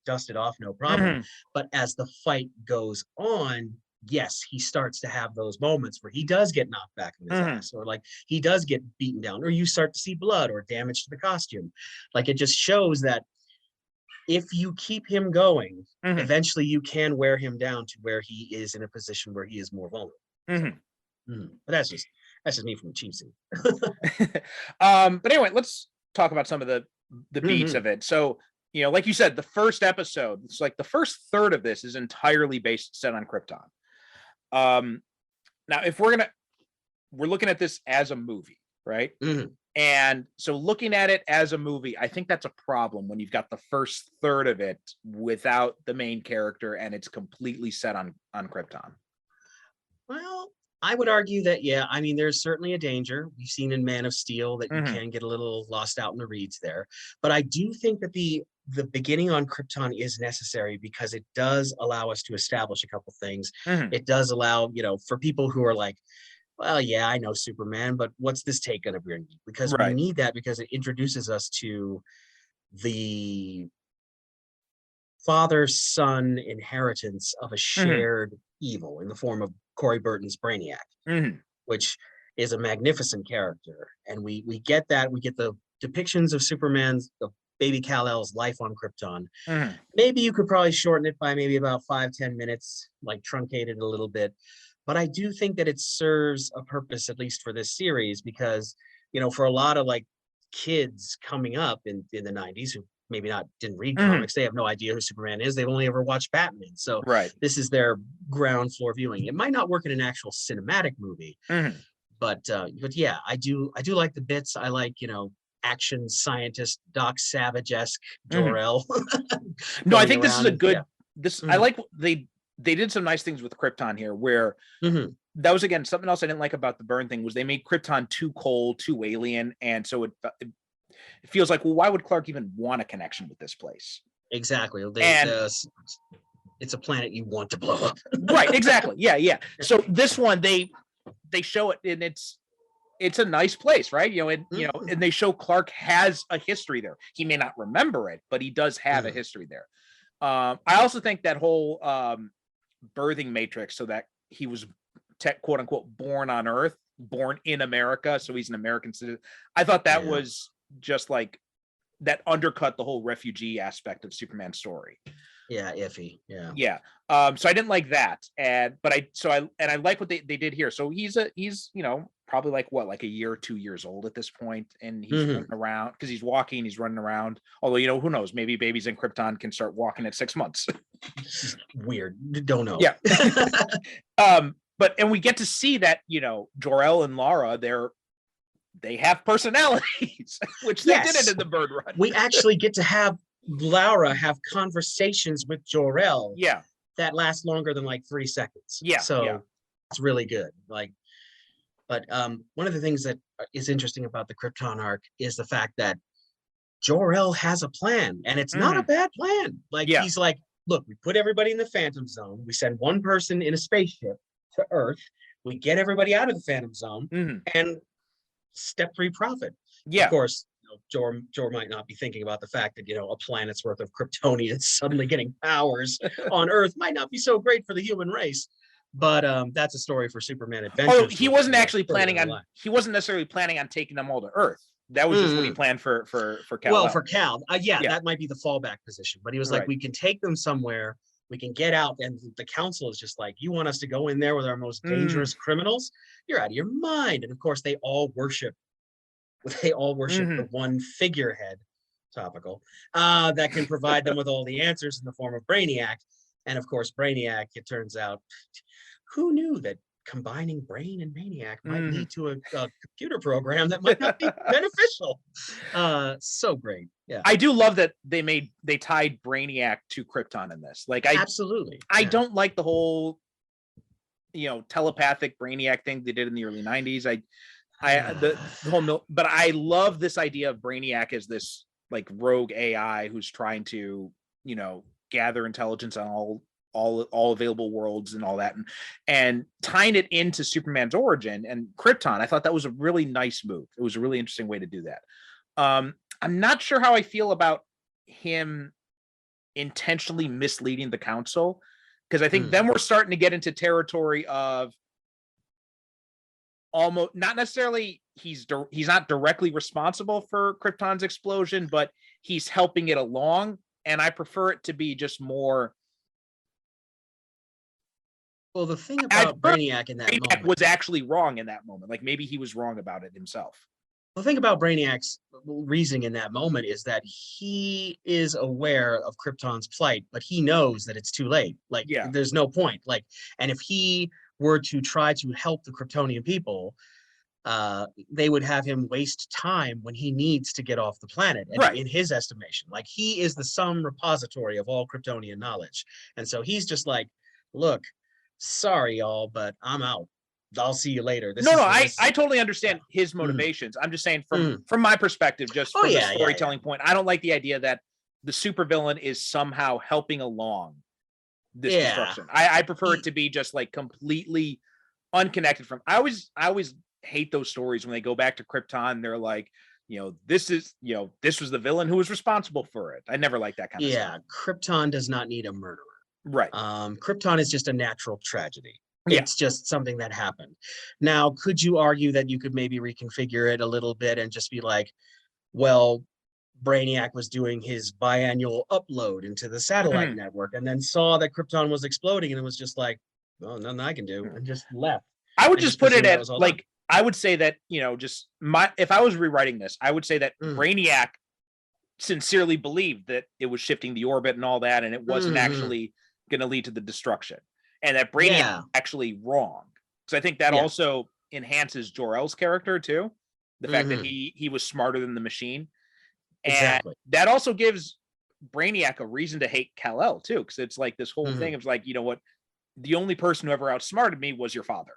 dust it off, no problem. Mhm. But as the fight goes on, yes, he starts to have those moments where he does get knocked back on his Mhm. ass, or like he does get beaten down, or you start to see blood or damage to the costume. Like, it just shows that if you keep him going, Mhm. eventually you can wear him down to where he is in a position where he is more vulnerable. So, Mhm. but that's just me from the cheap seat. But anyway, let's talk about some of the beats Mhm. of it. So, like you said, the first episode, it's like the first third of this is entirely set on Krypton. Um, Now, if we're looking at this as a movie, right? Mhm. And so looking at it as a movie, I think that's a problem when you've got the first third of it without the main character and it's completely set on Krypton. Well, I would argue that, yeah, I mean, there's certainly a danger. We've seen in Man of Steel that you Mhm. can get a little lost out in the reeds there. But I do think that the beginning on Krypton is necessary because it does allow us to establish a couple things. Mhm. It does allow, for people who are like, well, yeah, I know Superman, but what's this take going to bring me? Because we Right. need that because it introduces us to the father-son inheritance of a Mhm. shared evil in the form of Corey Burton's Brainiac, Mhm. which is a magnificent character. And we get that. We get the depictions of Superman's, of baby Kal-El's life on Krypton. Mhm. Maybe you could probably shorten it by maybe about 5-10 minutes, like truncate it a little bit. But I do think that it serves a purpose, at least for this series, because, for a lot of like kids coming up in the 90s who maybe not didn't read Mhm. comics, they have no idea who Superman is. They've only ever watched Batman. So Right. this is their ground floor viewing. It might not work in an actual cinematic movie, Mhm. but yeah, I do like the bits. I like, action scientist Doc Savage-esque Mhm. Jor-El No, I going think this is around a and yeah. good. This I Mhm, like. They did some nice things with Krypton here, where mhm. that was again something else I didn't like about the Byrne thing was they made Krypton too cold, too alien, and so it feels like, well, why would Clark even want a connection with this place? Exactly. And It's a planet you want to blow up. right, exactly, yeah, yeah. So this one they show it, and it's a nice place, right? Mhm, And they show Clark has a history there. He may not remember it, but he does have a mhm. history there. I also think that whole birthing matrix, so that he was quote unquote born on Earth, born in America, so he's an American citizen. I thought that Yeah, was just like that undercut the whole refugee aspect of Superman's story. yeah, iffy. Yeah. Yeah. So I didn't like that. I like what they did here. So he's probably like what, like a year or 2 years old at this point, and he's Mhm. running around because he's walking, he's running around. Although, who knows, maybe babies in Krypton can start walking at 6 months. Weird. Don't know. Yeah. But and we get to see that, Jor-El and Lara, they have personalities, which they didn't Yes, in the Bird Run. we actually get to have Laura have conversations with Jor-El Yeah, that last longer than like 3 seconds. yeah, yeah. So it's really good. But one of the things that is interesting about the Krypton arc is the fact that Jor-El has a plan, and it's not a Mhm. bad plan. Like Yeah. he's like, look, we put everybody in the Phantom Zone. We send one person in a spaceship to Earth. We get everybody out of the Phantom Zone, Mhm. and step three profit. Of Yeah. course, Jor might not be thinking about the fact that a planet's worth of Kryptonians suddenly getting powers on Earth might not be so great for the human race. But that's a story for Superman Oh, Adventures. he wasn't actually further planning down the on. line. He wasn't necessarily planning on taking them all to Earth. That was just what he Mhm. planned for Well, Kal-El. for Cal, yeah, Yeah. that might be the fallback position. But he was like, Right. we can take them somewhere. We can get out, and the council is just like, you want us to go in there with our most Mm. dangerous criminals? You're out of your mind. And of course, they all worship the Mhm. one figurehead, topical, that can provide them with all the answers in the form of Brainiac. And of course, Brainiac, it turns out, who knew that combining Brain and Maniac might Mhm. lead to a computer program that might not be beneficial. So great. Yeah, I do love that they tied Brainiac to Krypton in this. Like absolutely. I Yeah. don't like the whole telepathic Brainiac thing they did in the early '90s. The whole but I love this idea of Brainiac as this like rogue AI who's trying to gather intelligence on all available worlds and all that, and tying it into Superman's origin and Krypton. I thought that was a really nice move. It was a really interesting way to do that. I'm not sure how I feel about him intentionally misleading the council, because I think Mm. then we're starting to get into territory of almost not necessarily he's not directly responsible for Krypton's explosion, but he's helping it along, and I prefer it to be just more. Well, the thing I about prefer Brainiac in that Brainiac moment, was actually wrong in that moment. Like maybe he was wrong about it himself. the thing about Brainiac's reasoning in that moment is that he is aware of Krypton's plight, but he knows that it's too late. Like, Yeah. there's no point. Like, and if he were to try to help the Kryptonian people, they would have him waste time when he needs to get off the planet. And Right. in his estimation, like he is the sum repository of all Kryptonian knowledge. And so he's just like, look, sorry, y'all, but I'm out. I'll see you later. I totally understand his motivations. I'm just saying from my perspective, just from the storytelling point, I don't like the idea that the supervillain is somehow helping along this destruction. I prefer it to be just like completely unconnected from. I always hate those stories when they go back to Krypton and they're like, this was the villain who was responsible for it. I never like that kind of stuff. Yeah, Krypton does not need a murderer. Right. Krypton is just a natural tragedy. It's just something that happened. Now, could you argue that you could maybe reconfigure it a little bit and just be like, well, Brainiac was doing his biannual upload into the satellite network and then saw that Krypton was exploding and it was just like, well, nothing I can do, and just left. I would just put it at like, I would say that, if I was rewriting this, I would say that Brainiac sincerely believed that it was shifting the orbit and all that, and it wasn't actually going to lead to the destruction. And that Brainiac is actually wrong. Because I think that also enhances Jor-El's character too. The fact that he was smarter than the machine. And that also gives Brainiac a reason to hate Kal-El too. Because it's like this whole thing of like, you know what? The only person who ever outsmarted me was your father.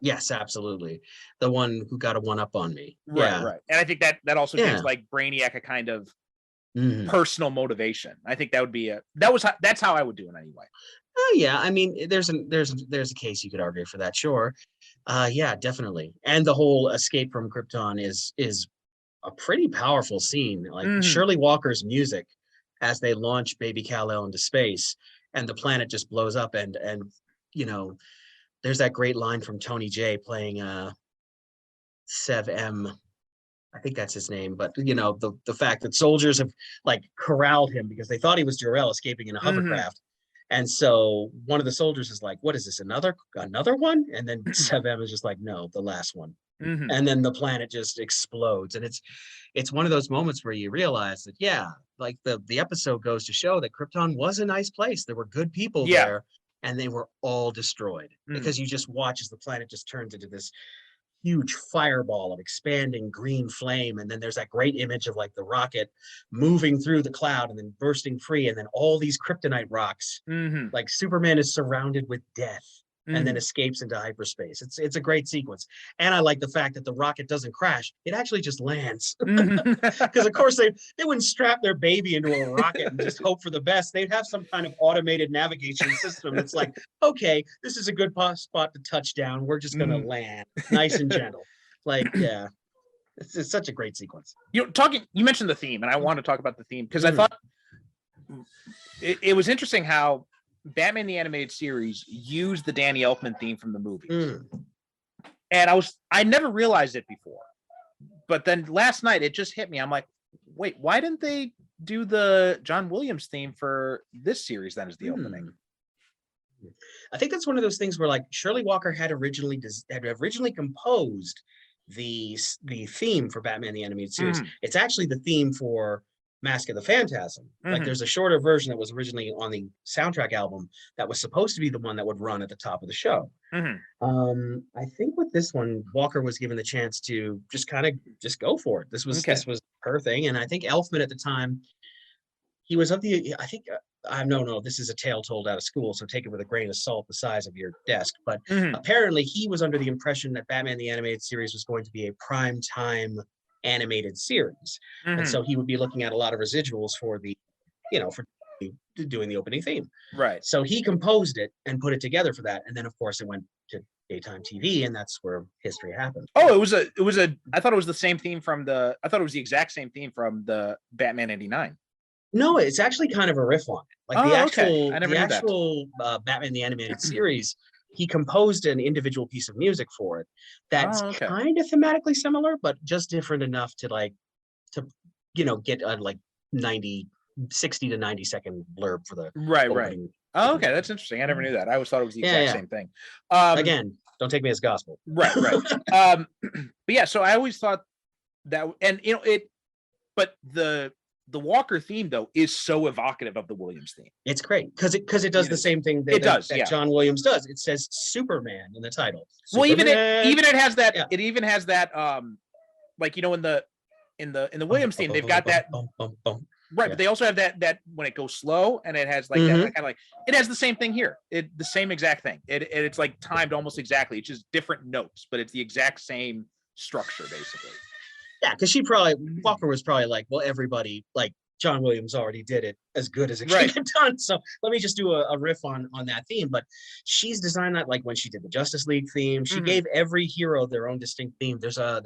Yes, absolutely. The one who got a one-up on me. Right. And I think that also gives like Brainiac a kind of personal motivation. I think that would be that's how I would do it anyway. Oh yeah, I mean, there's a case you could argue for that, sure. Yeah, definitely. And the whole escape from Krypton is a pretty powerful scene. Like Shirley Walker's music as they launch Baby Kal-El into space, and the planet just blows up, and there's that great line from Tony J playing Sev M. I think that's his name, but the fact that soldiers have like corraled him because they thought he was Jor-El escaping in a hovercraft. And so one of the soldiers is like, what is this, another one? And then Sev M is just like, no, the last one. And then the planet just explodes. And it's one of those moments where you realize that, like the episode goes to show that Krypton was a nice place. There were good people there, and they were all destroyed because you just watch as the planet just turns into this huge fireball of expanding green flame, and then there's that great image of like the rocket moving through the cloud and then bursting free, and then all these kryptonite rocks, like Superman is surrounded with death and then escapes into hyperspace. It's a great sequence, and I like the fact that the rocket doesn't crash; it actually just lands. Because of course they wouldn't strap their baby into a rocket and just hope for the best. They'd have some kind of automated navigation system that's like, okay, this is a good spot to touch down. We're just gonna land nice and gentle. Like, yeah, it's such a great sequence. You mentioned the theme, and I want to talk about the theme because I thought it was interesting how Batman the Animated Series used the Danny Elfman theme from the movies. And I never realized it before. But then last night it just hit me. I'm like, wait, why didn't they do the John Williams theme for this series then as the opening? I think that's one of those things where like Shirley Walker had originally composed the theme for Batman the Animated Series. It's actually the theme for Mask of the Phantasm. Like there's a shorter version that was originally on the soundtrack album that was supposed to be the one that would run at the top of the show. I think with this one, Walker was given the chance to just go for it. This was her thing, and I think Elfman at the time, he was of the, I think, no, this is a tale told out of school, so take it with a grain of salt the size of your desk. But apparently he was under the impression that Batman the Animated Series was going to be a prime time animated series, and so he would be looking at a lot of residuals for the for doing the opening theme, right? So he composed it and put it together for that, and then of course it went to daytime TV, and that's where history happened. I thought it was the same theme from the exact same theme from the Batman 89. No, it's actually kind of a riff on it, like the actual Batman the Animated Series. He composed an individual piece of music for it that's kind of thematically similar, but just different enough to get a like 60 to 90 second blurb for the right. Oh, okay, that's interesting. I never knew that. I always thought it was the exact same thing. Again, don't take me as gospel. Right. But yeah, so I always thought that, and but the Walker theme though is so evocative of the Williams theme. It's great because it does the same thing that John Williams does. It says Superman in the title. Well, even it has that. It even has that. Like in the Williams theme, they've got that. Right, Yeah. but they also have that when it goes slow and it has like that kind of like it has the same thing here. The same exact thing. It's like timed almost exactly. It's just different notes, but it's the exact same structure basically. Yeah, because Walker was probably like, well, everybody like John Williams already did it as good as it can Right. get done. So let me just do a riff on that theme. But she's designed that, like when she did the Justice League theme, she gave every hero their own distinct theme. There's a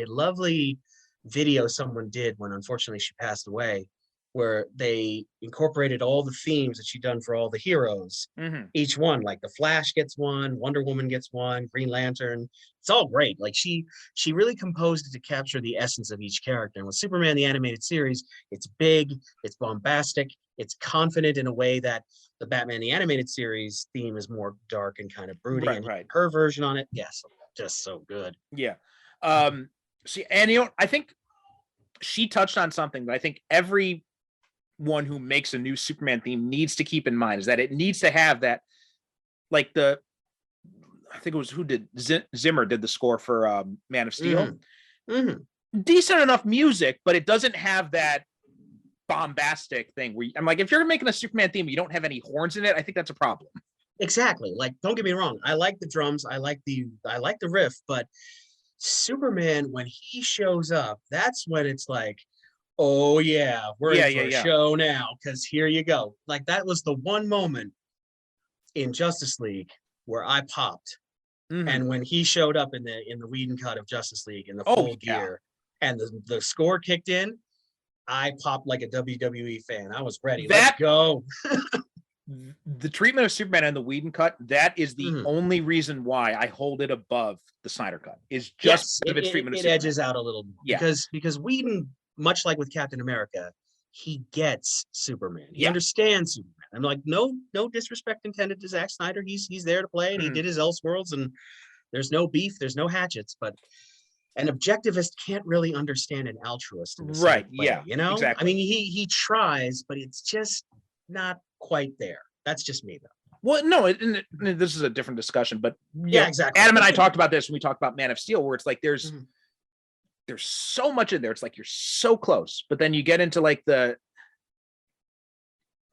lovely video someone did when unfortunately she passed away, where they incorporated all the themes that she'd done for all the heroes. Each one, like the Flash gets one, Wonder Woman gets one, Green Lantern. It's all great. Like she really composed it to capture the essence of each character. And with Superman the animated series, it's big, it's bombastic, it's confident in a way that the Batman the animated series theme is more dark and kind of brooding. Right, and right. her version on it, yes, just so good. Yeah. See, and I think she touched on something that I think everyone who makes a new Superman theme needs to keep in mind, is that it needs to have that, like I think it was who did Zimmer did the score for Man of Steel. Decent enough music, but it doesn't have that bombastic thing where I'm like, if you're making a Superman theme, you don't have any horns in it, I think that's a problem. Exactly. Like, don't get me wrong, I like the drums, I like the riff, but Superman, when he shows up, that's when it's like, oh yeah, we're in for a show now, because here you go. Like, that was the one moment in Justice League where I popped. And when he showed up in the Whedon cut of Justice League in the full gear and the score kicked in, I popped like a WWE fan. I was ready. Let's go. The treatment of Superman in the Whedon cut, that is the only reason why I hold it above the Snyder cut, is just of its treatment of Superman. It edges out a little because Whedon, much like with Captain America, he gets Superman. He understands Superman. I'm like, no disrespect intended to Zack Snyder. He's there to play, and he did his Elseworlds, and there's no beef, there's no hatchets, but an objectivist can't really understand an altruist in the same way, you know? Exactly. I mean, he tries, but it's just not quite there. That's just me, though. Well, no, this is a different discussion, but exactly. Adam and I talked about this when we talked about Man of Steel, where it's like there's so much in there. It's like you're so close, but then you get into like the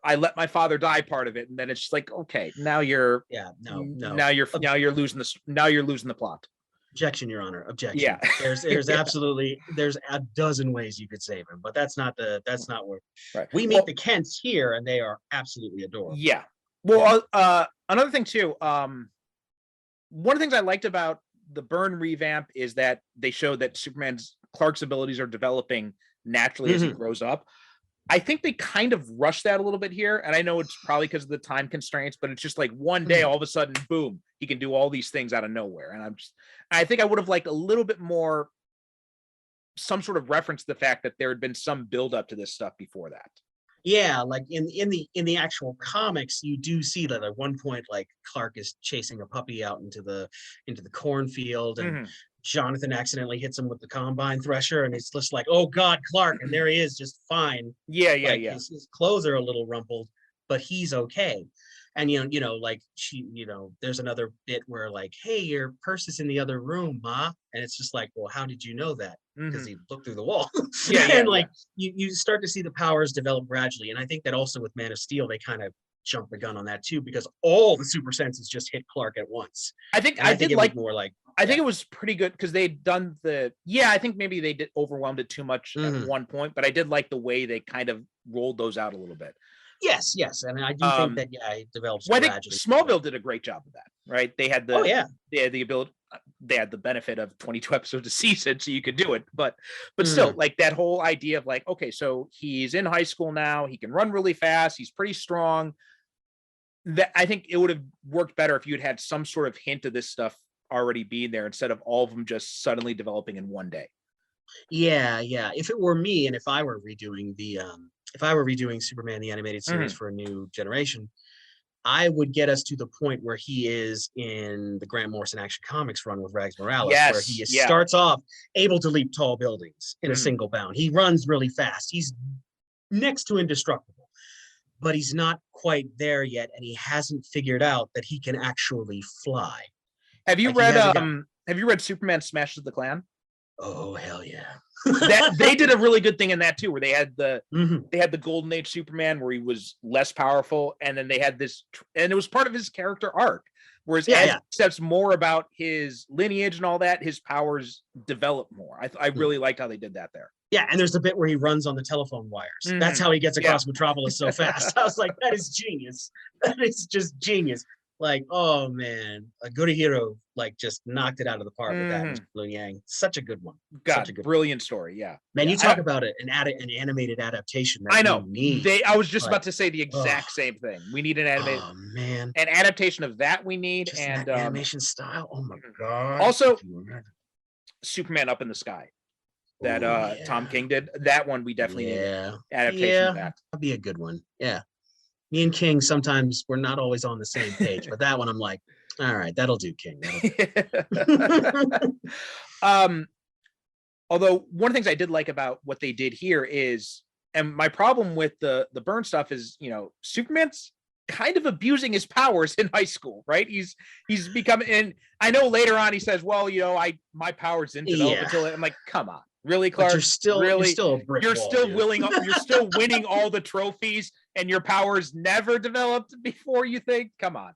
I let my father die part of it, and then it's just like, okay, now you're now you're losing the plot. Objection, Your Honor. Objection. Yeah. There's absolutely there's a dozen ways you could save him, but that's not where we meet the Kents here, and they are absolutely adorable. Yeah. Well, another thing too. One of the things I liked about the Byrne revamp is that they showed that Clark's abilities are developing naturally as he grows up. I think they kind of rushed that a little bit here, and I know it's probably because of the time constraints, but it's just like one day, all of a sudden, boom, he can do all these things out of nowhere. And I think I would have liked a little bit more, some sort of reference to the fact that there had been some build up to this stuff before that. Yeah, like in the actual comics, you do see that at one point, like Clark is chasing a puppy out into the cornfield, and Jonathan accidentally hits him with the combine thresher, and it's just like, oh God, Clark, and there he is, just fine. Yeah. His clothes are a little rumpled, but he's okay. And like there's another bit where like, hey, your purse is in the other room, Ma, and it's just like, well, how did you know that? Because he looked through the wall. You start to see the powers develop gradually, and I think that also with Man of Steel, they kind of jumped the gun on that too, because all the super senses just hit Clark at once. I think it was pretty good because they'd done I think maybe they did overwhelmed it too much at one point, but I did like the way they kind of rolled those out a little bit. Yes, and I do think that it develops gradually. I think Smallville did a great job of that, right? They had they had the ability, they had the benefit of 22 episodes a season, so you could do it, but still, like that whole idea of like, okay, so he's in high school now, he can run really fast, he's pretty strong. That I think it would have worked better if you'd had some sort of hint of this stuff already being there instead of all of them just suddenly developing in one day. Yeah. If it were me, and if I were redoing Superman the animated series for a new generation, I would get us to the point where he is in the Grant Morrison Action Comics run with Rags Morales, where he starts off able to leap tall buildings in a single bound. He runs really fast. He's next to indestructible, but he's not quite there yet, and he hasn't figured out that he can actually fly. Have you read Superman Smashes the Klan? Oh hell yeah. That they did a really good thing in that too, where they had the Mhm. they had the Golden Age Superman where he was less powerful, and then they had this, and it was part of his character arc. Whereas Yeah, as yeah. he accepts more about his lineage and all that, his powers develop more. I really liked how they did that there. Yeah, and there's the bit where he runs on the telephone wires. That's Mhm. how he gets Yeah. across Metropolis so fast. I was like, that is genius. That is just genius. Like, oh man, a good hero like just knocked it out of the park with that, Mhm. Mr. Blue Yang. Such a good one. Such God, a good one. brilliant story. Yeah. Man, Yeah. you talk about it, an animated adaptation that I know. we need. I was just Like, about to say the exact same thing. We need an animated, oh man, an adaptation of that we need. just in And that animation style. Oh my god. also Can you imagine? Superman Up in the Sky that Oh, Tom yeah. King did. That one we definitely need Yeah. an adaptation Yeah, of that. that'd be a good one. Yeah. Me and King sometimes we're not always on the same page, but that one I'm like, all right, that'll do, King. That'll do. um Although one of the things I did like about what they did here is, and my problem with the Byrne stuff is, Superman's kind of abusing his powers in high school, right? He's becoming, and I know later on he says, well, my powers didn't develop Yeah. until, I'm like, come on, really, But Clark? you're still a brick You're wall, still dude. you're still winning all the trophies, and your powers never developed before, you think? Come on.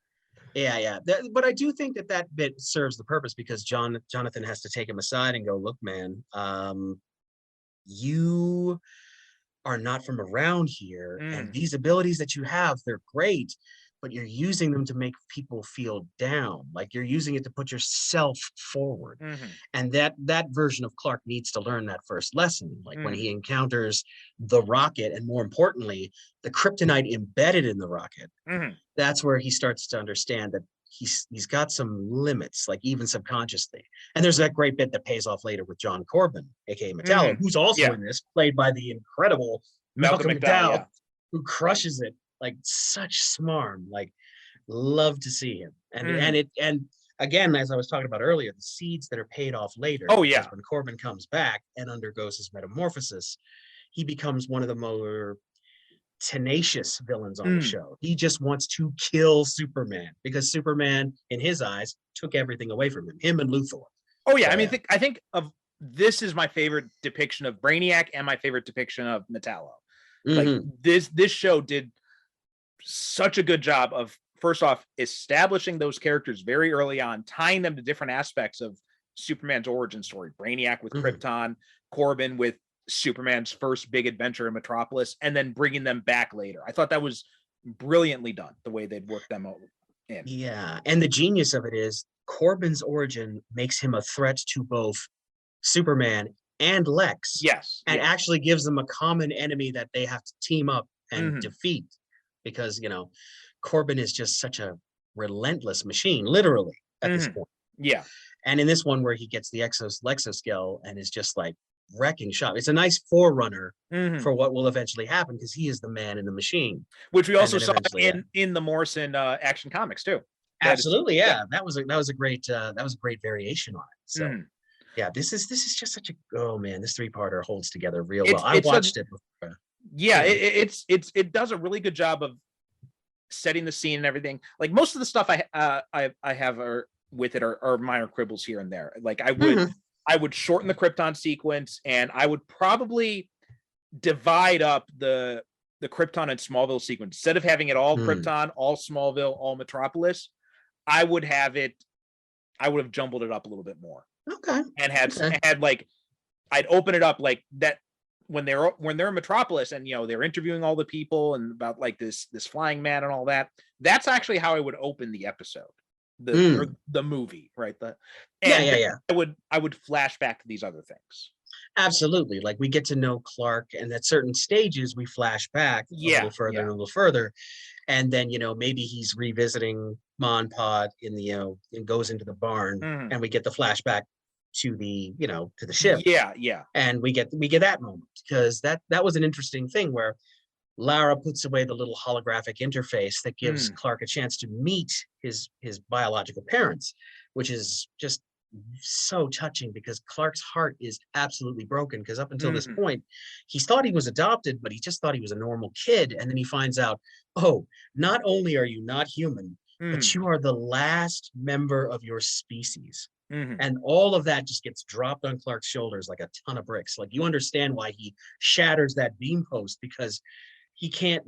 Yeah, yeah. But I do think that bit serves the purpose because Jonathan has to take him aside and go, look, man, you are not from around here, and these abilities that you have, they're great, but you're using them to make people feel down. Like you're using it to put yourself forward. And that version of Clark needs to learn that first lesson. Like when he encounters the rocket, and more importantly, the kryptonite embedded in the rocket. That's where he starts to understand that he's got some limits, like even subconsciously. And there's that great bit that pays off later with John Corbin, aka Metallo, who's also in this, played by the incredible Malcolm McDowell, who crushes it. Like such smarm. Like love to see him. And again, as I was talking about earlier, the seeds that are paid off later. Oh, yeah. Because when Corbin comes back and undergoes his metamorphosis, he becomes one of the more tenacious villains on the show. He just wants to kill Superman because Superman, in his eyes, took everything away from him and Luthor. Oh yeah, So, I mean, I think of this is my favorite depiction of Brainiac and my favorite depiction of Metallo. Like this show did such a good job of, first off, establishing those characters very early on, tying them to different aspects of Superman's origin story. Brainiac with Krypton, Corbin with Superman's first big adventure in Metropolis, and then bringing them back later. I thought that was brilliantly done, the way they'd worked them in. Yeah, and the genius of it is Corbin's origin makes him a threat to both Superman and Lex. Yes. And actually gives them a common enemy that they have to team up and defeat. Because, Corbin is just such a relentless machine, literally, at this point. Yeah. And in this one where he gets the Lexoskel and is just like wrecking shop. It's a nice forerunner for what will eventually happen because he is the man in the machine. Which we also saw in the Morrison Action Comics too. Absolutely, yeah. That was a great variation on it. So yeah, this is just such a this 3-parter holds together real well. I watched it before. Yeah, it does a really good job of setting the scene and everything. Like most of the stuff I have with it are minor quibbles here and there. Like I would shorten the Krypton sequence, and I would probably divide up the Krypton and Smallville sequence. Instead of having it all Krypton, all Smallville, all Metropolis, I would have jumbled it up a little bit more. Okay. And had like, I'd open it up like that when they're in Metropolis and they're interviewing all the people and about like this flying man and all that. That's actually how I would open the episode. The movie, right? I would flash back to these other things. Absolutely. Like we get to know Clark, and at certain stages we flash back a little further and a little further. And then, maybe he's revisiting Mon Pod and goes into the barn and we get the flashback to the, to the ship. Yeah. Yeah. And we get that moment because that was an interesting thing where Lara puts away the little holographic interface that gives Clark a chance to meet his biological parents, which is just so touching because Clark's heart is absolutely broken because up until this point, he's thought he was adopted, but he just thought he was a normal kid. And then he finds out, oh, not only are you not human, but you are the last member of your species. And all of that just gets dropped on Clark's shoulders like a ton of bricks. Like, you understand why he shatters that beam post, because he can't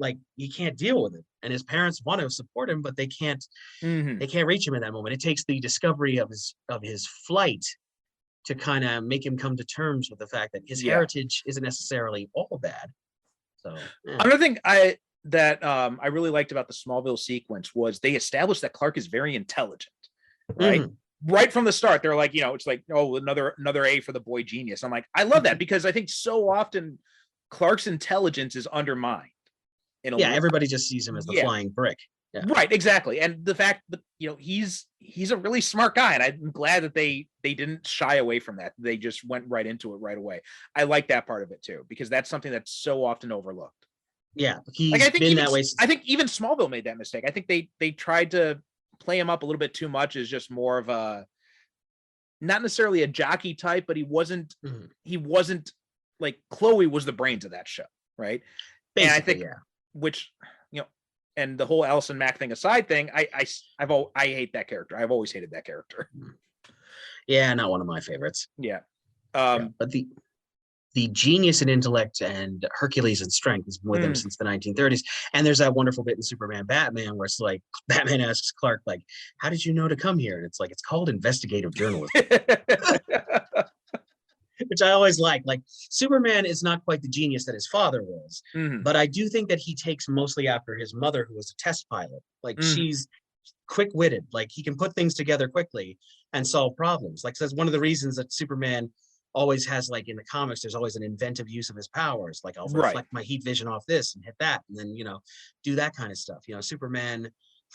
deal with it. And his parents want to support him, but they can't reach him in that moment. It takes the discovery of his flight to kind of make him come to terms with the fact that his heritage isn't necessarily all bad. So another thing I really liked about the Smallville sequence was they established that Clark is very intelligent, right? Right from the start, they're like, it's like, oh, another A for the boy genius. I'm like, I love that, because I think so often Clark's intelligence is undermined. Everybody just sees him as the flying brick. Yeah. Right, exactly. And the fact that he's a really smart guy, and I'm glad that they didn't shy away from that. They just went right into it right away. I like that part of it too, because that's something that's so often overlooked. Yeah, he's been that way. I think even Smallville made that mistake. I think they tried to play him up a little bit too much as just more of a, not necessarily a jockey type, but he wasn't like, Chloe was the brains of that show, right? Basically, and I think which and the whole Allison Mack thing aside I hate that character. I've always hated that character. Yeah, not one of my favorites. But the genius and intellect and Hercules and strength has been with him since the 1930s. And there's that wonderful bit in Superman Batman where it's like, Batman asks Clark, like, how did you know to come here? And it's like, it's called investigative journalism. Which I always like. Like, Superman is not quite the genius that his father was, but I do think that he takes mostly after his mother, who was a test pilot. Like, she's quick-witted. Like, he can put things together quickly and solve problems. Like, so that's one of the reasons that Superman always has, like, in the comics, there's always an inventive use of his powers. Like, I'll reflect my heat vision off this and hit that, and then, do that kind of stuff. Superman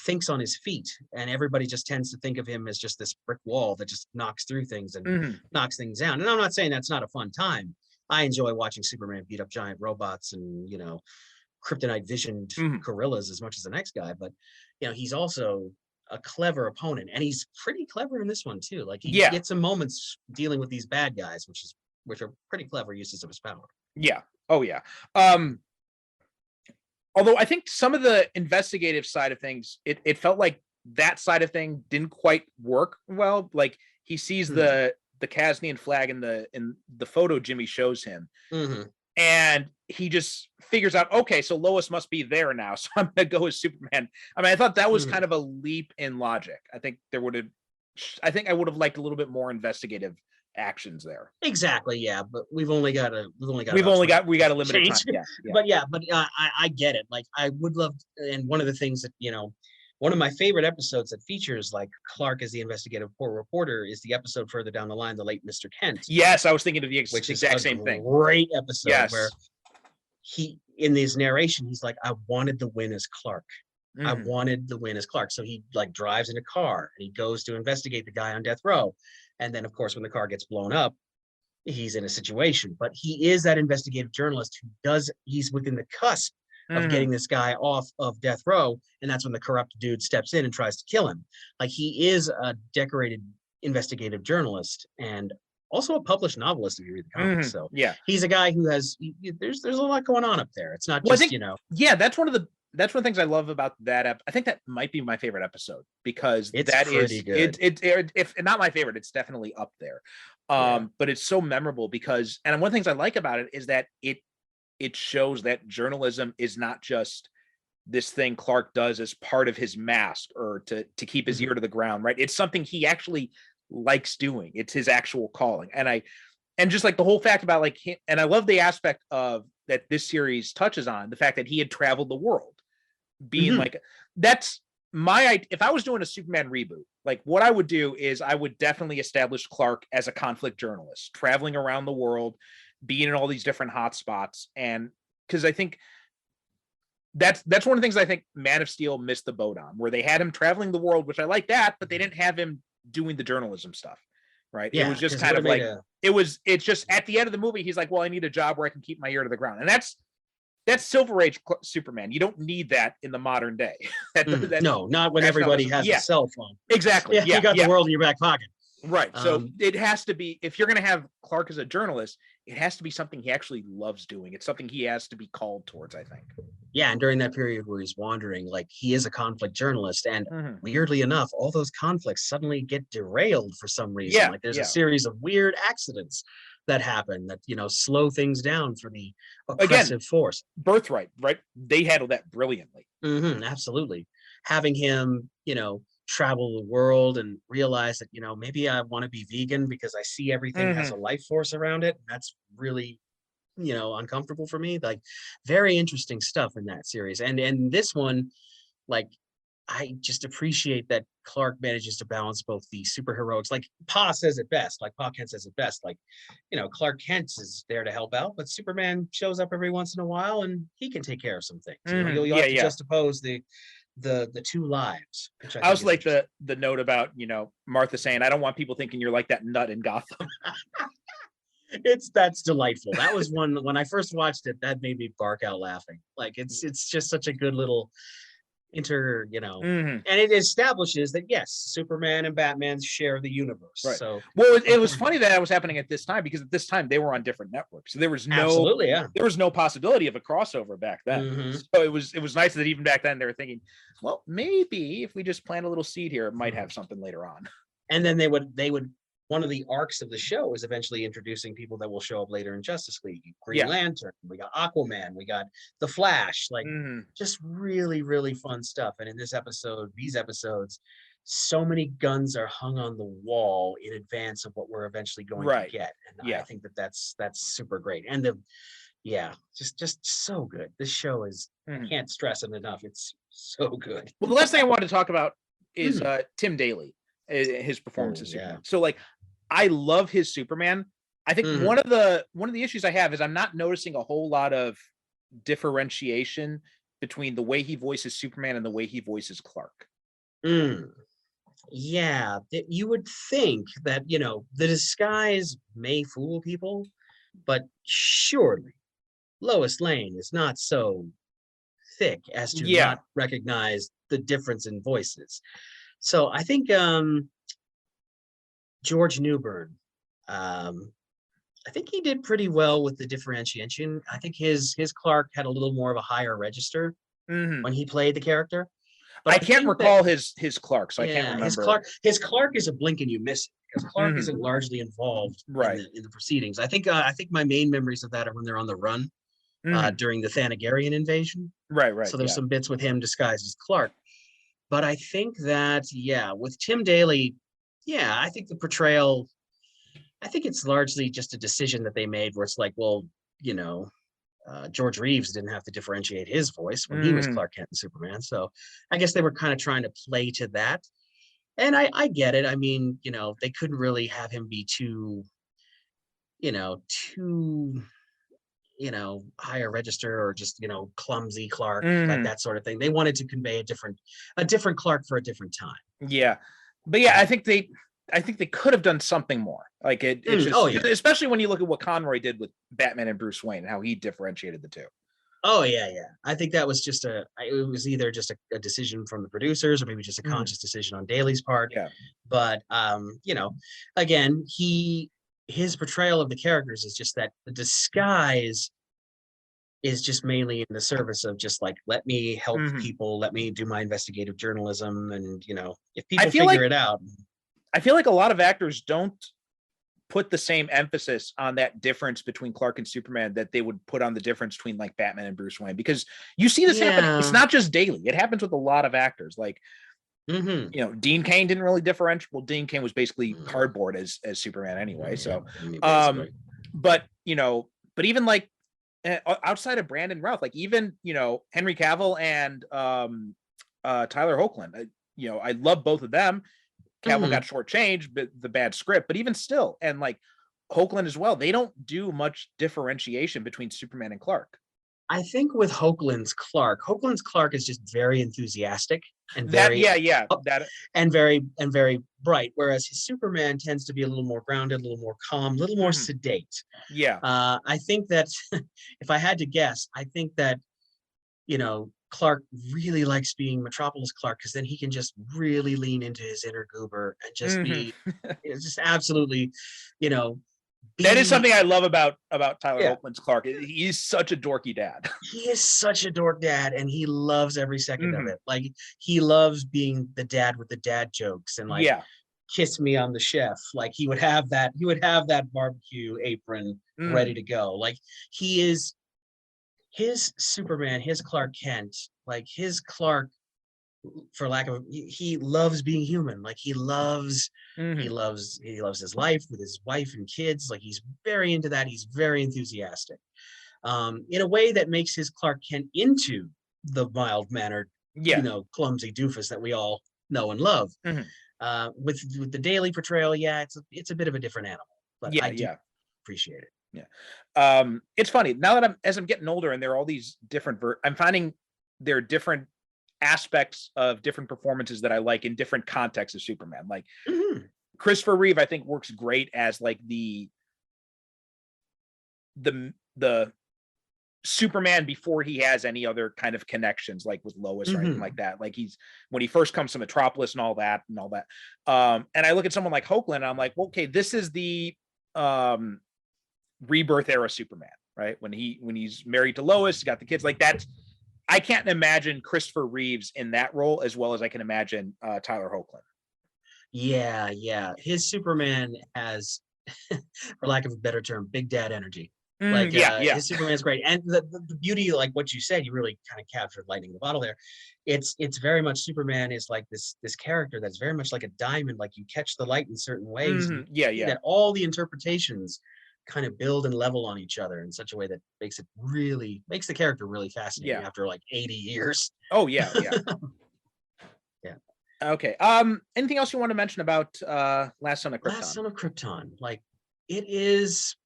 thinks on his feet, and everybody just tends to think of him as just this brick wall that just knocks through things and knocks things down. And I'm not saying that's not a fun time. I enjoy watching Superman beat up giant robots and, kryptonite visioned gorillas as much as the next guy. But, he's also a clever opponent, and he's pretty clever in this one too. Like, he gets some moments dealing with these bad guys, which are pretty clever uses of his power. Yeah. Oh yeah. Although I think some of the investigative side of things, it felt like that side of thing didn't quite work well. Like, he sees the Kasnian flag in the photo Jimmy shows him, and he just figures out, okay, so Lois must be there now, so I'm gonna go as Superman. I mean, I thought that was kind of a leap in logic. I think I would have liked a little bit more investigative actions there. Exactly. Yeah, but we got a limited time. But I get it. Like, I would love, and one of the things that one of my favorite episodes that features like Clark as the investigative reporter is the episode further down the line, The Late Mr. Kent. Yes, I was thinking of the exact same thing. Great episode where he, in his narration, he's like, I wanted the win as Clark. I wanted the win as Clark. So he like drives in a car and he goes to investigate the guy on death row. And then, of course, when the car gets blown up, he's in a situation. But he is that investigative journalist he's within the cusp of getting this guy off of death row. And that's when the corrupt dude steps in and tries to kill him. Like, he is a decorated investigative journalist and also a published novelist, if you read the comics. So he's a guy who has, there's a lot going on up there. It's not just, that's one of the things I love about that. I think that might be my favorite episode, because it's that pretty is good. If not my favorite, it's definitely up there. But it's so memorable because, and one of the things I like about it is that it shows that journalism is not just this thing Clark does as part of his mask or to keep his ear to the ground, right? It's something he actually likes doing. It's his actual calling. And just like the whole fact about like him, and I love the aspect of that this series touches on, the fact that he had traveled the world, being like, that's if I was doing a Superman reboot, like what I would do is I would definitely establish Clark as a conflict journalist, traveling around the world, being in all these different hot spots. And because I think that's one of the things I think Man of Steel missed the boat on, where they had him traveling the world, which I like that, but they didn't have him doing the journalism stuff. Right. Yeah, it was just kind of like, it's just at the end of the movie, he's like, well, I need a job where I can keep my ear to the ground. And that's Silver Age Superman. You don't need that in the modern day. No, not when everybody has a cell phone. Exactly. You got the world in your back pocket. Right. So Um, it has to be, if you're going to have Clark as a journalist, it has to be something he actually loves doing. It's something he has to be called towards, I think. yeah, and during that period where he's wandering, like he is a conflict journalist, and Mhm. weirdly enough, all those conflicts suddenly get derailed for some reason. Yeah, Like there's yeah. a series of weird accidents that happen that slow things down for the Again, oppressive force. Birthright, right? They handled that brilliantly. Absolutely, having him, travel the world and realize that maybe I want to be vegan because I see everything has a life force around it. That's really uncomfortable for me. Like very interesting stuff in that series, and this one, like I just appreciate that Clark manages to balance both the superheroics. Like Pa says it best. Like Pa Kent says it best. Like Clark Kent is there to help out, but Superman shows up every once in a while and he can take care of some things. You'll Yeah, have to yeah. juxtapose the two lives, which I I think also is like the note about, Martha saying, I don't want people thinking you're like that nut in Gotham. that's delightful. That was one when I first watched it, that made me bark out laughing. Like it's just such a good little Mhm. and it establishes that yes, Superman and Batman share the universe. Right. So Well, it was funny that was happening at this time, because at this time they were on different networks. So there was absolutely, yeah. no possibility of a crossover back then. Mhm. So it was nice that even back then they were thinking, well, maybe if we just plant a little seed here, it might have something later on. And then they would one of the arcs of the show is eventually introducing people that will show up later in Justice League. Green Yeah. Lantern, we got Aquaman, we got the Flash, like Mhm. just really, really fun stuff. And in these episodes, so many guns are hung on the wall in advance of what we're eventually going Right. to get. And Yeah. I think that's super great. And just so good. This show is, Mhm. I can't stress it enough. It's so good. Well, the last thing I wanted to talk about is Mhm. Tim Daly, his performance Oh, as yeah. Superman. So like, I love his Superman. I think Mhm. one of the issues I have is I'm not noticing a whole lot of differentiation between the way he voices Superman and the way he voices Clark. Mm. Yeah, you would think that, the disguise may fool people, but surely Lois Lane is not so thick as to Yeah. not recognize the difference in voices. So I think George Newbern, I think he did pretty well with the differentiation. I think his Clark had a little more of a higher register Mhm. when he played the character. But I I can't think recall his Clark, so I can't yeah, remember. his Clark is a blink and you miss it because Clark Mhm. isn't largely involved Right. in the proceedings. I think my main memories of that are when they're on the run Mhm. during the Thanagarian invasion. Right. So there's Yeah. some bits with him disguised as Clark. But I think that with Tim Daly, I think the portrayal, I think it's largely just a decision that they made where it's like, well, George Reeves didn't have to differentiate his voice when he was Mhm. Clark Kent and Superman. So I guess they were kind of trying to play to that. And I get it. I mean, they couldn't really have him be too, too, higher register or just, clumsy Clark, like Mhm. that sort of thing. They wanted to convey a different Clark for a different time. Yeah. But yeah, I think they could have done something more. Like it's just, Oh yeah. especially when you look at what Conroy did with Batman and Bruce Wayne and how he differentiated the two. Oh yeah. I think that was just it was either just a decision from the producers or maybe just a Mhm. conscious decision on Daly's part. Yeah. But again, his portrayal of the characters is just that the disguise is just mainly in the service of just like, let me help Mhm. people, let me do my investigative journalism, and if I people feel figure like it out. I feel like a lot of actors don't put the same emphasis on that difference between Clark and Superman that they would put on the difference between like Batman and Bruce Wayne, because you see this happen. It's Yeah. not just Daly. It happens with a lot of actors. Like, Mm-hmm. Dean Cain didn't really differentiate. Well, Dean Cain was basically Mm. cardboard as Superman anyway. So, I mean, um, basically. but even like outside of Brandon Routh, like even Henry Cavill and Tyler Hoechlin, I love both of them. Cavill Mhm. got shortchanged, but the bad script, but even still, and like Hoagland as well, they don't do much differentiation between Superman and Clark. I think with Hoagland's Clark is just very enthusiastic and That, very yeah, up that, and very bright, whereas his Superman tends to be a little more grounded, a little more calm, a little more Mhm. sedate. yeah, I think that if I had to guess, I think that Clark really likes being Metropolis Clark, because then he can just really lean into his inner goober and just be just absolutely, you know, That is be something I love about Tyler Yeah. Hoechlin's Clark. He's such a dorky dad. he is such a dork dad, and he loves every second of it. Like, he loves being the dad with the dad jokes and like Yeah. kiss me on the chef. Like, he would have that barbecue apron ready to go. Like, he is his Superman, his Clark Kent, like his Clark, for lack of he loves being human. Like, he loves his life with his wife and kids. Like, he's very into that. He's very enthusiastic. In a way that makes his Clark Kent into the mild-mannered, clumsy doofus that we all know and love. With the Daily portrayal, it's a bit of a different animal, but I do appreciate it. It's funny now that I'm getting older, and there are all these different I'm finding there are different aspects of different performances that I like in different contexts of Superman. Like Christopher Reeve, I think works great as like the Superman before he has any other kind of connections, like with Lois or anything like that. Like, he's when he first comes to Metropolis and all that. And I look at someone like Hoechlin, and I'm like, well, okay, this is the rebirth era Superman, right? When he's married to Lois, he's got the kids. Like, that's, I can't imagine Christopher Reeves in that role as well as I can imagine Tyler Hoechlin. Yeah. His Superman has, for lack of a better term, big dad energy. His Superman's great. And the beauty, like what you said, you really kind of captured lightning in the bottle there. It's very much, Superman is like this character that's very much like a diamond. Like, you catch the light in certain ways. That all the interpretations kind of build and level on each other in such a way that makes the character really fascinating after like 80 years. Oh yeah. Okay. Anything else you want to mention about Last Son of Krypton? Last Son of Krypton, like, it is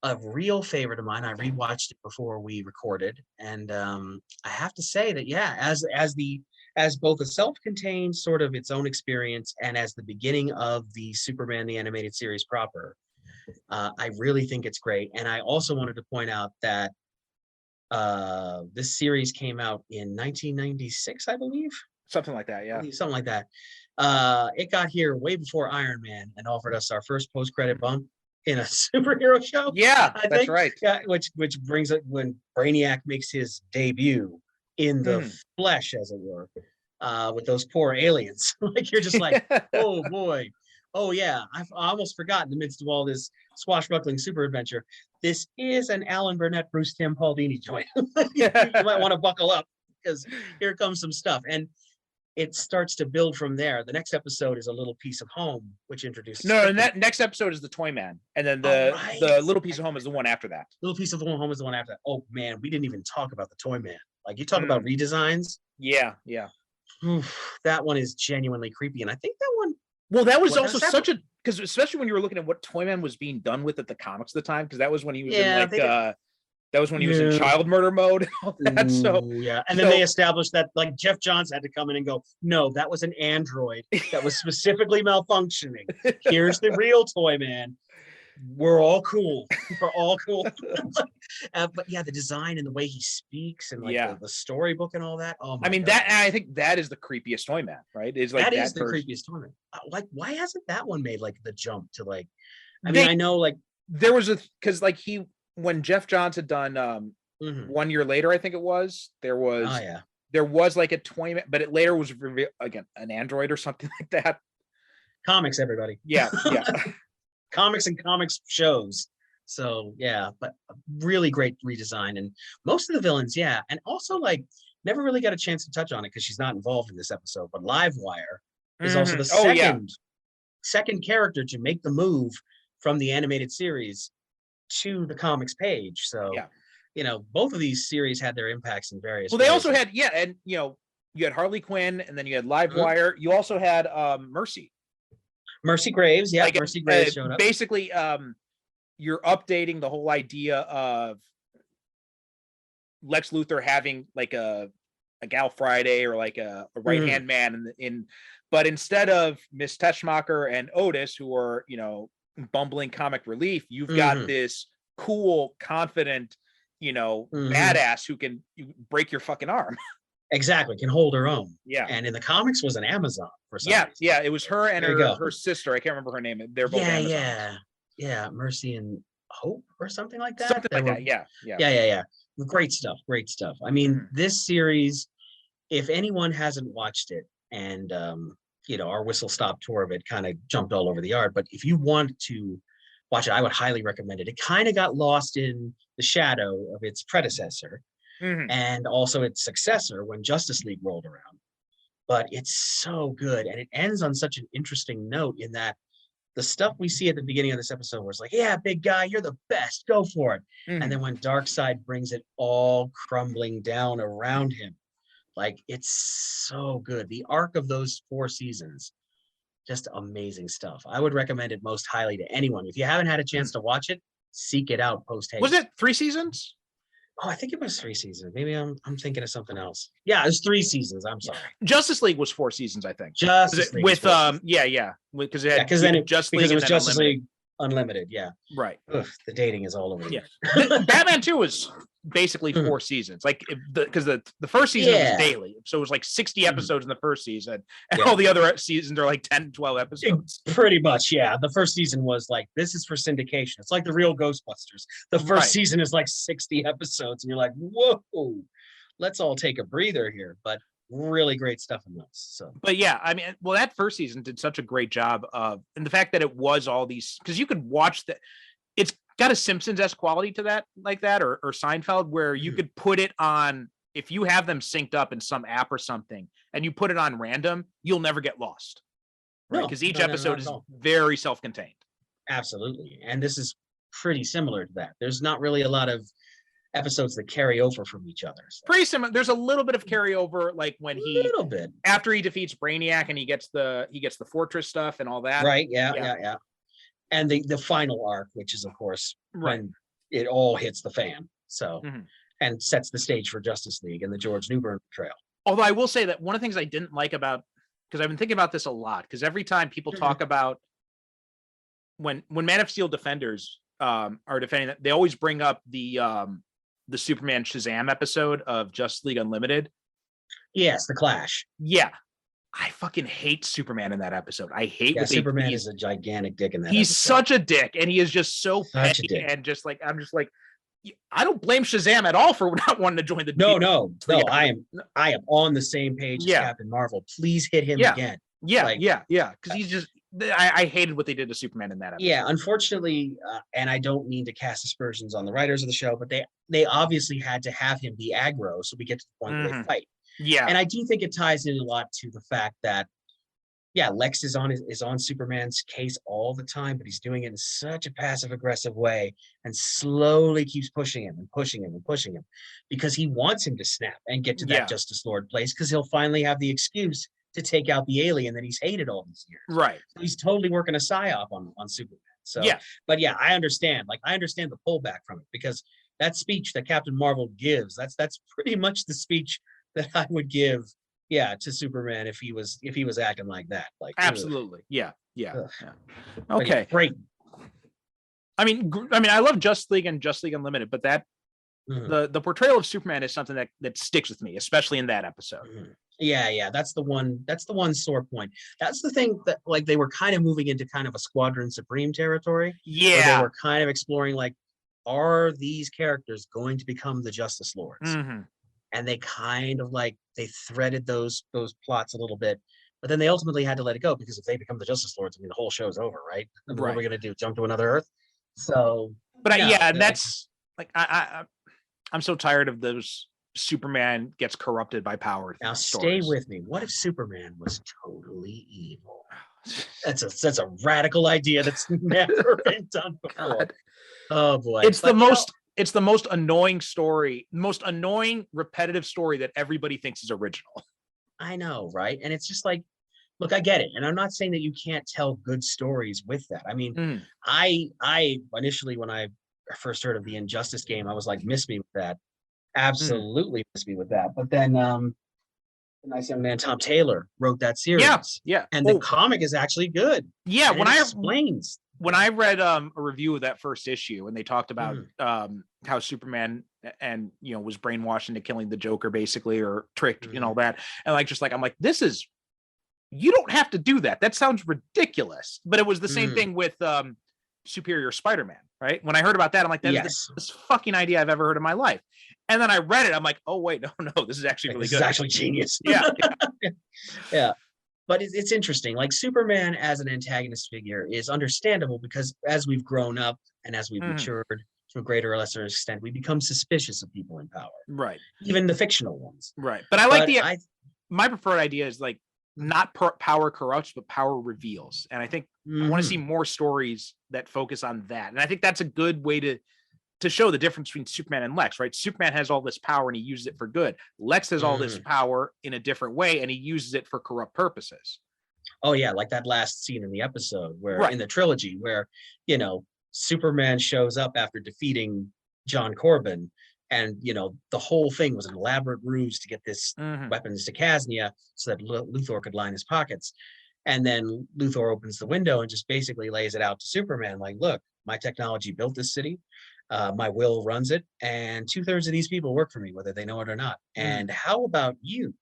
a real favorite of mine. I rewatched it before we recorded, and I have to say that as both a self-contained sort of its own experience, and as the beginning of the Superman the Animated Series proper, I really think it's great. And I also wanted to point out that this series came out in 1996, I believe. Something like that, yeah. Something like that. It got here way before Iron Man and offered us our first post-credit bump in a superhero show. Yeah, that's right. Yeah, which brings it when Brainiac makes his debut in the flesh, as it were, with those poor aliens. Like, you're just like, oh boy. Oh yeah, I've almost forgotten in the midst of all this swashbuckling super adventure. This is an Alan Burnett, Bruce Timm, Paul Dini joint. You might want to buckle up, because here comes some stuff. And it starts to build from there. The next episode is A Little Piece of Home, which introduces and that next episode is the Toy Man, and then the Little Piece of Home is the one after that. Little Piece of Home is the one after that. Oh man, we didn't even talk about the Toy Man. Like, you talk about redesigns. Yeah. That one is genuinely creepy, and I think that one. Well, that was also such a, because especially when you were looking at what Toyman was being done with at the comics at the time, because that was when he was in that was when he was in child murder mode and all that. So and then they established that, like, Jeff Johns had to come in and go, no, that was an android that was specifically malfunctioning. Here's the real Toyman. We're all cool. We're all cool. But yeah, the design and the way he speaks, and like the storybook and all that. Oh my God. I think that is the creepieest Toyman, right? Is like that is the creepiest Toyman. Like, why hasn't that one made like the jump to like? I know like there was because like when Jeff Johns had done 1 year later, I think it was, there was like a Toyman, but it later was again an android or something like that. Comics, everybody. Yeah. Comics and comics shows. So yeah, but really great redesign, and most of the villains, and also like never really got a chance to touch on it because she's not involved in this episode. But Livewire is also the second character to make the move from the animated series to the comics page. So both of these series had their impacts in various. Well, they also had and you had Harley Quinn, and then you had Livewire. You also had Mercy Graves, Mercy Graves showed up. Basically, you're updating the whole idea of Lex Luthor having like a Gal Friday or like a right-hand man but instead of Miss Teschmacher and Otis, who are, bumbling comic relief, you've got this cool, confident, badass who can break your fucking arm. exactly, can hold her own. Yeah. And in the comics was an Amazon for some Yeah, reason. yeah. It was her and There you go. her sister. I can't remember her name. They're both Yeah, Amazons. yeah. Mercy and Hope or something like that. Something like that. Yeah, yeah. Yeah. Great stuff. I mean, Mhm. this series, if anyone hasn't watched it, and our whistle stop tour of it kind of jumped all over the yard, but if you want to watch it, I would highly recommend it. It kind of got lost in the shadow of its predecessor Mhm. and also its successor when Justice League rolled around. But it's so good, and it ends on such an interesting note in that the stuff we see at the beginning of this episode was like, yeah, big guy, you're the best, go for it. Mhm. And then when Darkseid brings it all crumbling down around him, like, it's so good. The arc of those 4 seasons, just amazing stuff. I would recommend it most highly to anyone. If you haven't had a chance to watch it, seek it out post haste. Was it 3 seasons? Oh, I think it was 3 seasons. Maybe I'm thinking of something else. Yeah, it was 3 seasons. I'm sorry. Justice League was 4 seasons, I think. Justice League with was 4 seasons. yeah, because it had because then it Justice because League it was and then Justice Unlimited. League Unlimited. Yeah. Right. Ugh, the dating is all over. Yeah. The Batman 2 was basically 4 seasons. Like because the first season was Yeah. daily. So it was like 60 episodes in the first season. And Yeah. all the other seasons are like 10, 12 episodes. Pretty much, yeah. The first season was like, this is for syndication. It's like the real Ghostbusters. The first Right. season is like 60 episodes, and you're like, whoa, let's all take a breather here. But really great stuff in those. So But yeah, I mean, well, that first season did such a great job of, and the fact that it was all these, because you could watch that, it's got a Simpsons-esque quality to that, like that, or Seinfeld, where you could put it on, if you have them synced up in some app or something, and you put it on random, you'll never get lost. Right? No, Because each no, not episode at is all. very self-contained. Absolutely. And this is pretty similar to that. There's not really a lot of episodes that carry over from each other. So. Pretty similar. There's a little bit of carryover, like when A he, little bit. after he defeats Brainiac and he gets the fortress stuff and all that. Right. Yeah. Yeah. And the final arc, which is of course Right. when it all hits the fan. So Mhm. and sets the stage for Justice League and the George Newbern portrayal. Although I will say that one of the things I didn't like about, because I've been thinking about this a lot, because every time people talk about when Man of Steel defenders are defending that, they always bring up the Superman Shazam episode of Justice League Unlimited. Yes, the Clash. Yeah, I fucking hate Superman in that episode. I hate Yeah, what Superman he's is a gigantic dick in that. he's episode. such a dick, and he is just so Such a petty dick. and just like, I'm just like, I don't blame Shazam at all for not wanting to join the No. Yeah. I am on the same page Yeah. as Captain Marvel. Please hit him Yeah. again. Yeah, Like- yeah, because he's just. I hated what they did to Superman in that episode. Yeah, unfortunately, and I don't mean to cast aspersions on the writers of the show, but they obviously had to have him be aggro so we get to the point where they Mhm. fight. Yeah, And I do think it ties in a lot to the fact that, yeah, Lex is on Superman's case all the time, but he's doing it in such a passive aggressive way and slowly keeps pushing him and pushing him and pushing him because he wants him to snap and get to that Yeah. Justice Lord place because he'll finally have the excuse to take out the alien that he's hated all these years. right. So he's totally working a psyop on Superman. So Yeah. but yeah, I understand. Like I understand the pullback from it because that speech that Captain Marvel gives, that's pretty much the speech that I would give, yeah, to Superman if he was acting like that. Like ugh. Absolutely. Yeah. Ugh. Yeah. But yeah, Okay. great. I mean, I love Justice League and Justice League Unlimited, but that Mhm. the portrayal of Superman is something that sticks with me, especially in that episode. Mhm. Yeah, that's the one sore point. That's the thing that like they were kind of moving into kind of a Squadron Supreme territory. Where they Yeah. were kind of exploring like, are these characters going to become the Justice Lords? Mhm. And they kind of like they threaded those plots a little bit, but then they ultimately had to let it go because if they become the Justice Lords, I mean the whole show's over, right? I mean, what are we Right. gonna do? Jump to another Earth? So But no, yeah, and like- that's like I'm so tired of those Superman gets corrupted by power. now stay stories. with me. What if Superman was totally evil? That's a radical idea that's never been done before. God. Oh boy. It's But, the you know, most it's the most annoying story, most annoying repetitive story that everybody thinks is original. I know, right? And it's just like, look, I get it. And I'm not saying that you can't tell good stories with that. I mean, Mm. I initially when I first heard of the Injustice game, I was like, miss me with that. Absolutely miss me with that. But then the nice young man Tom Taylor wrote that series. Yeah. And Oh, the comic is actually good. yeah, And when it I explains when I read a review of that first issue, and they talked about how Superman and was brainwashed into killing the Joker basically, or tricked and all that, and I'm like, this is, you don't have to do that. That sounds ridiculous. But it was the same thing with Superior Spider-Man, right? When I heard about that, I'm like, that is the best fucking idea I've ever heard in my life. And then I read it, I'm like, oh wait, no, this is actually really good. This is actually genius. Yeah. But it's interesting. Like, Superman as an antagonist figure is understandable because as we've grown up and as we've matured to a greater or lesser extent, we become suspicious of people in power. Right. Even the fictional ones. Right. But I like my preferred idea is like not power corrupts, but power reveals. And I think I want to see more stories that focus on that. And I think that's a good way to show the difference between Superman and Lex, right? Superman has all this power and he uses it for good. Lex has all this power in a different way and he uses it for corrupt purposes. Oh yeah, like that last scene in the episode where in the trilogy where, Superman shows up after defeating John Corbin, and the whole thing was an elaborate ruse to get this weapons to Casnia so that Luthor could line his pockets. And then Luthor opens the window and just basically lays it out to Superman, like, look, my technology built this city. My will runs it, and 2/3 of these people work for me, whether they know it or not. And how about you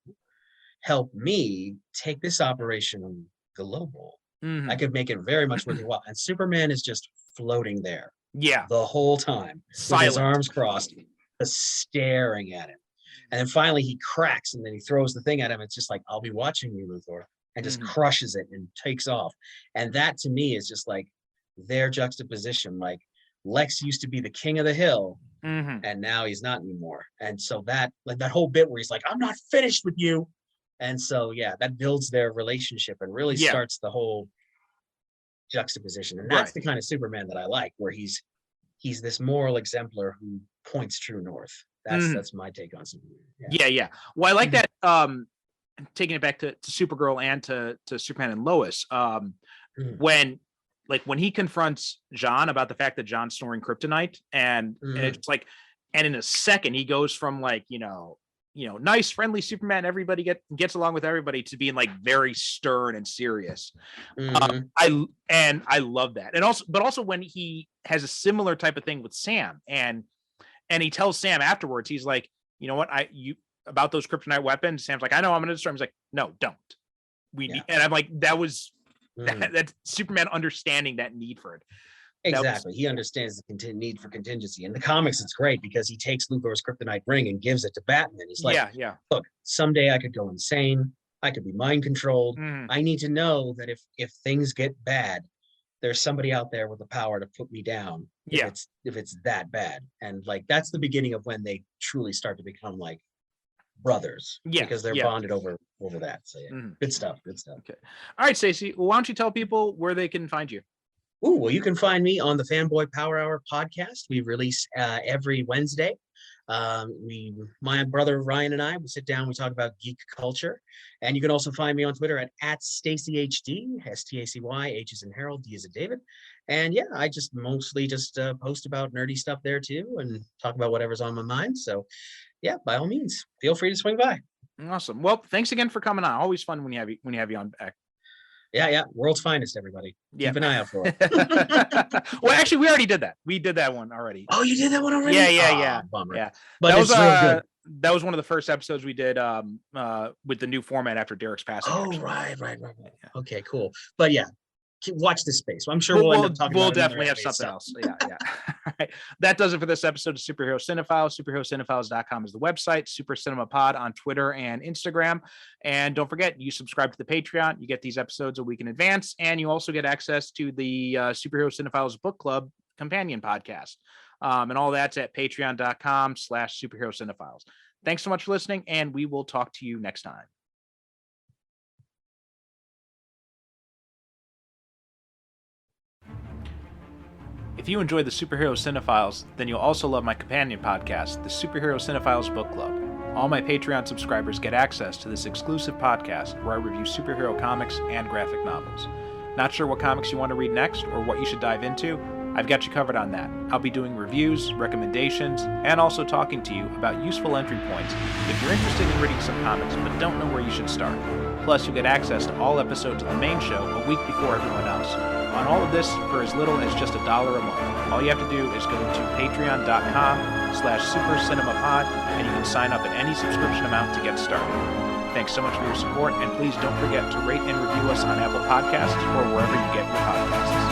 help me take this operation global? I could make it very much worth your while. And Superman is just floating there, the whole time, with his arms crossed, just staring at him. And then finally he cracks, and then he throws the thing at him. It's just like, I'll be watching you, Luthor, and just crushes it and takes off. And that to me is just like their juxtaposition, like, Lex used to be the king of the hill, and now he's not anymore. And so that whole bit where he's like, I'm not finished with you. And so, that builds their relationship and really starts the whole juxtaposition. And that's the kind of Superman that I like, where he's this moral exemplar who points true north. That's my take on Superman. Yeah. Well, I like that. Taking it back to Supergirl and to Superman and Lois, when he confronts John about the fact that John's storing kryptonite, and it's like, and in a second he goes from like, nice, friendly Superman, everybody gets along with everybody, to being like very stern and serious. I love that. And also when he has a similar type of thing with Sam, and he tells Sam afterwards, he's like, you know what, about those kryptonite weapons. Sam's like, I know, I'm gonna destroy them. He's like, no, don't. And I'm like, that was that's Superman understanding that need for it. Exactly. He understands the need for contingency. In the comics, it's great because he takes Luthor's kryptonite ring and gives it to Batman. He's like, look, someday I could go insane. I could be mind controlled. I need to know that if things get bad, there's somebody out there with the power to put me down if it's that bad. And like, that's the beginning of when they truly start to become like brothers, because they're bonded over that. So good stuff. Okay. All right, Stacy, well, why don't you tell people where they can find you? Well, you can find me on the Fanboy Power Hour podcast. We release every Wednesday. My brother Ryan and I, we sit down, we talk about geek culture. And you can also find me on Twitter at StacyHD, STACY, H is in Harold, D is in David. And I just mostly post about nerdy stuff there too, and talk about whatever's on my mind. So by all means, feel free to swing by. Awesome. Well, thanks again for coming on. Always fun when you have you on back. Yeah. World's finest, everybody. Keep an eye out for it. Well, actually, we already did that. We did that one already. Oh, you did that one already? Yeah. Bummer. Yeah. But that it's real good. That was one of the first episodes we did with the new format after Derek's passing. Oh, right. Okay, cool. But watch this space. I'm sure we'll end up talking about it. We'll definitely have something else. Yeah. All right. That does it for this episode of Superhero Cinephiles. SuperheroCinephiles.com is the website. Super Cinema Pod on Twitter and Instagram. And don't forget, you subscribe to the Patreon. You get these episodes a week in advance. And you also get access to the Superhero Cinephiles Book Club companion podcast. And all that's at patreon.com/superherocinephiles. Thanks so much for listening, and we will talk to you next time. If you enjoyed the Superhero Cinephiles, then you'll also love my companion podcast, the Superhero Cinephiles Book Club. All my Patreon subscribers get access to this exclusive podcast where I review superhero comics and graphic novels. Not sure what comics you want to read next or what you should dive into? I've got you covered on that. I'll be doing reviews, recommendations, and also talking to you about useful entry points if you're interested in reading some comics but don't know where you should start. Plus, you'll get access to all episodes of the main show a week before everyone else. on all of this for as little as just $1 a month. All you have to do is go to patreon.com/supercinemapod, and you can sign up at any subscription amount to get started. Thanks so much for your support, and please don't forget to rate and review us on Apple Podcasts or wherever you get your podcasts.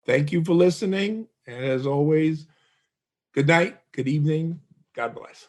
Thank you for listening. And as always, good night, good evening. God bless.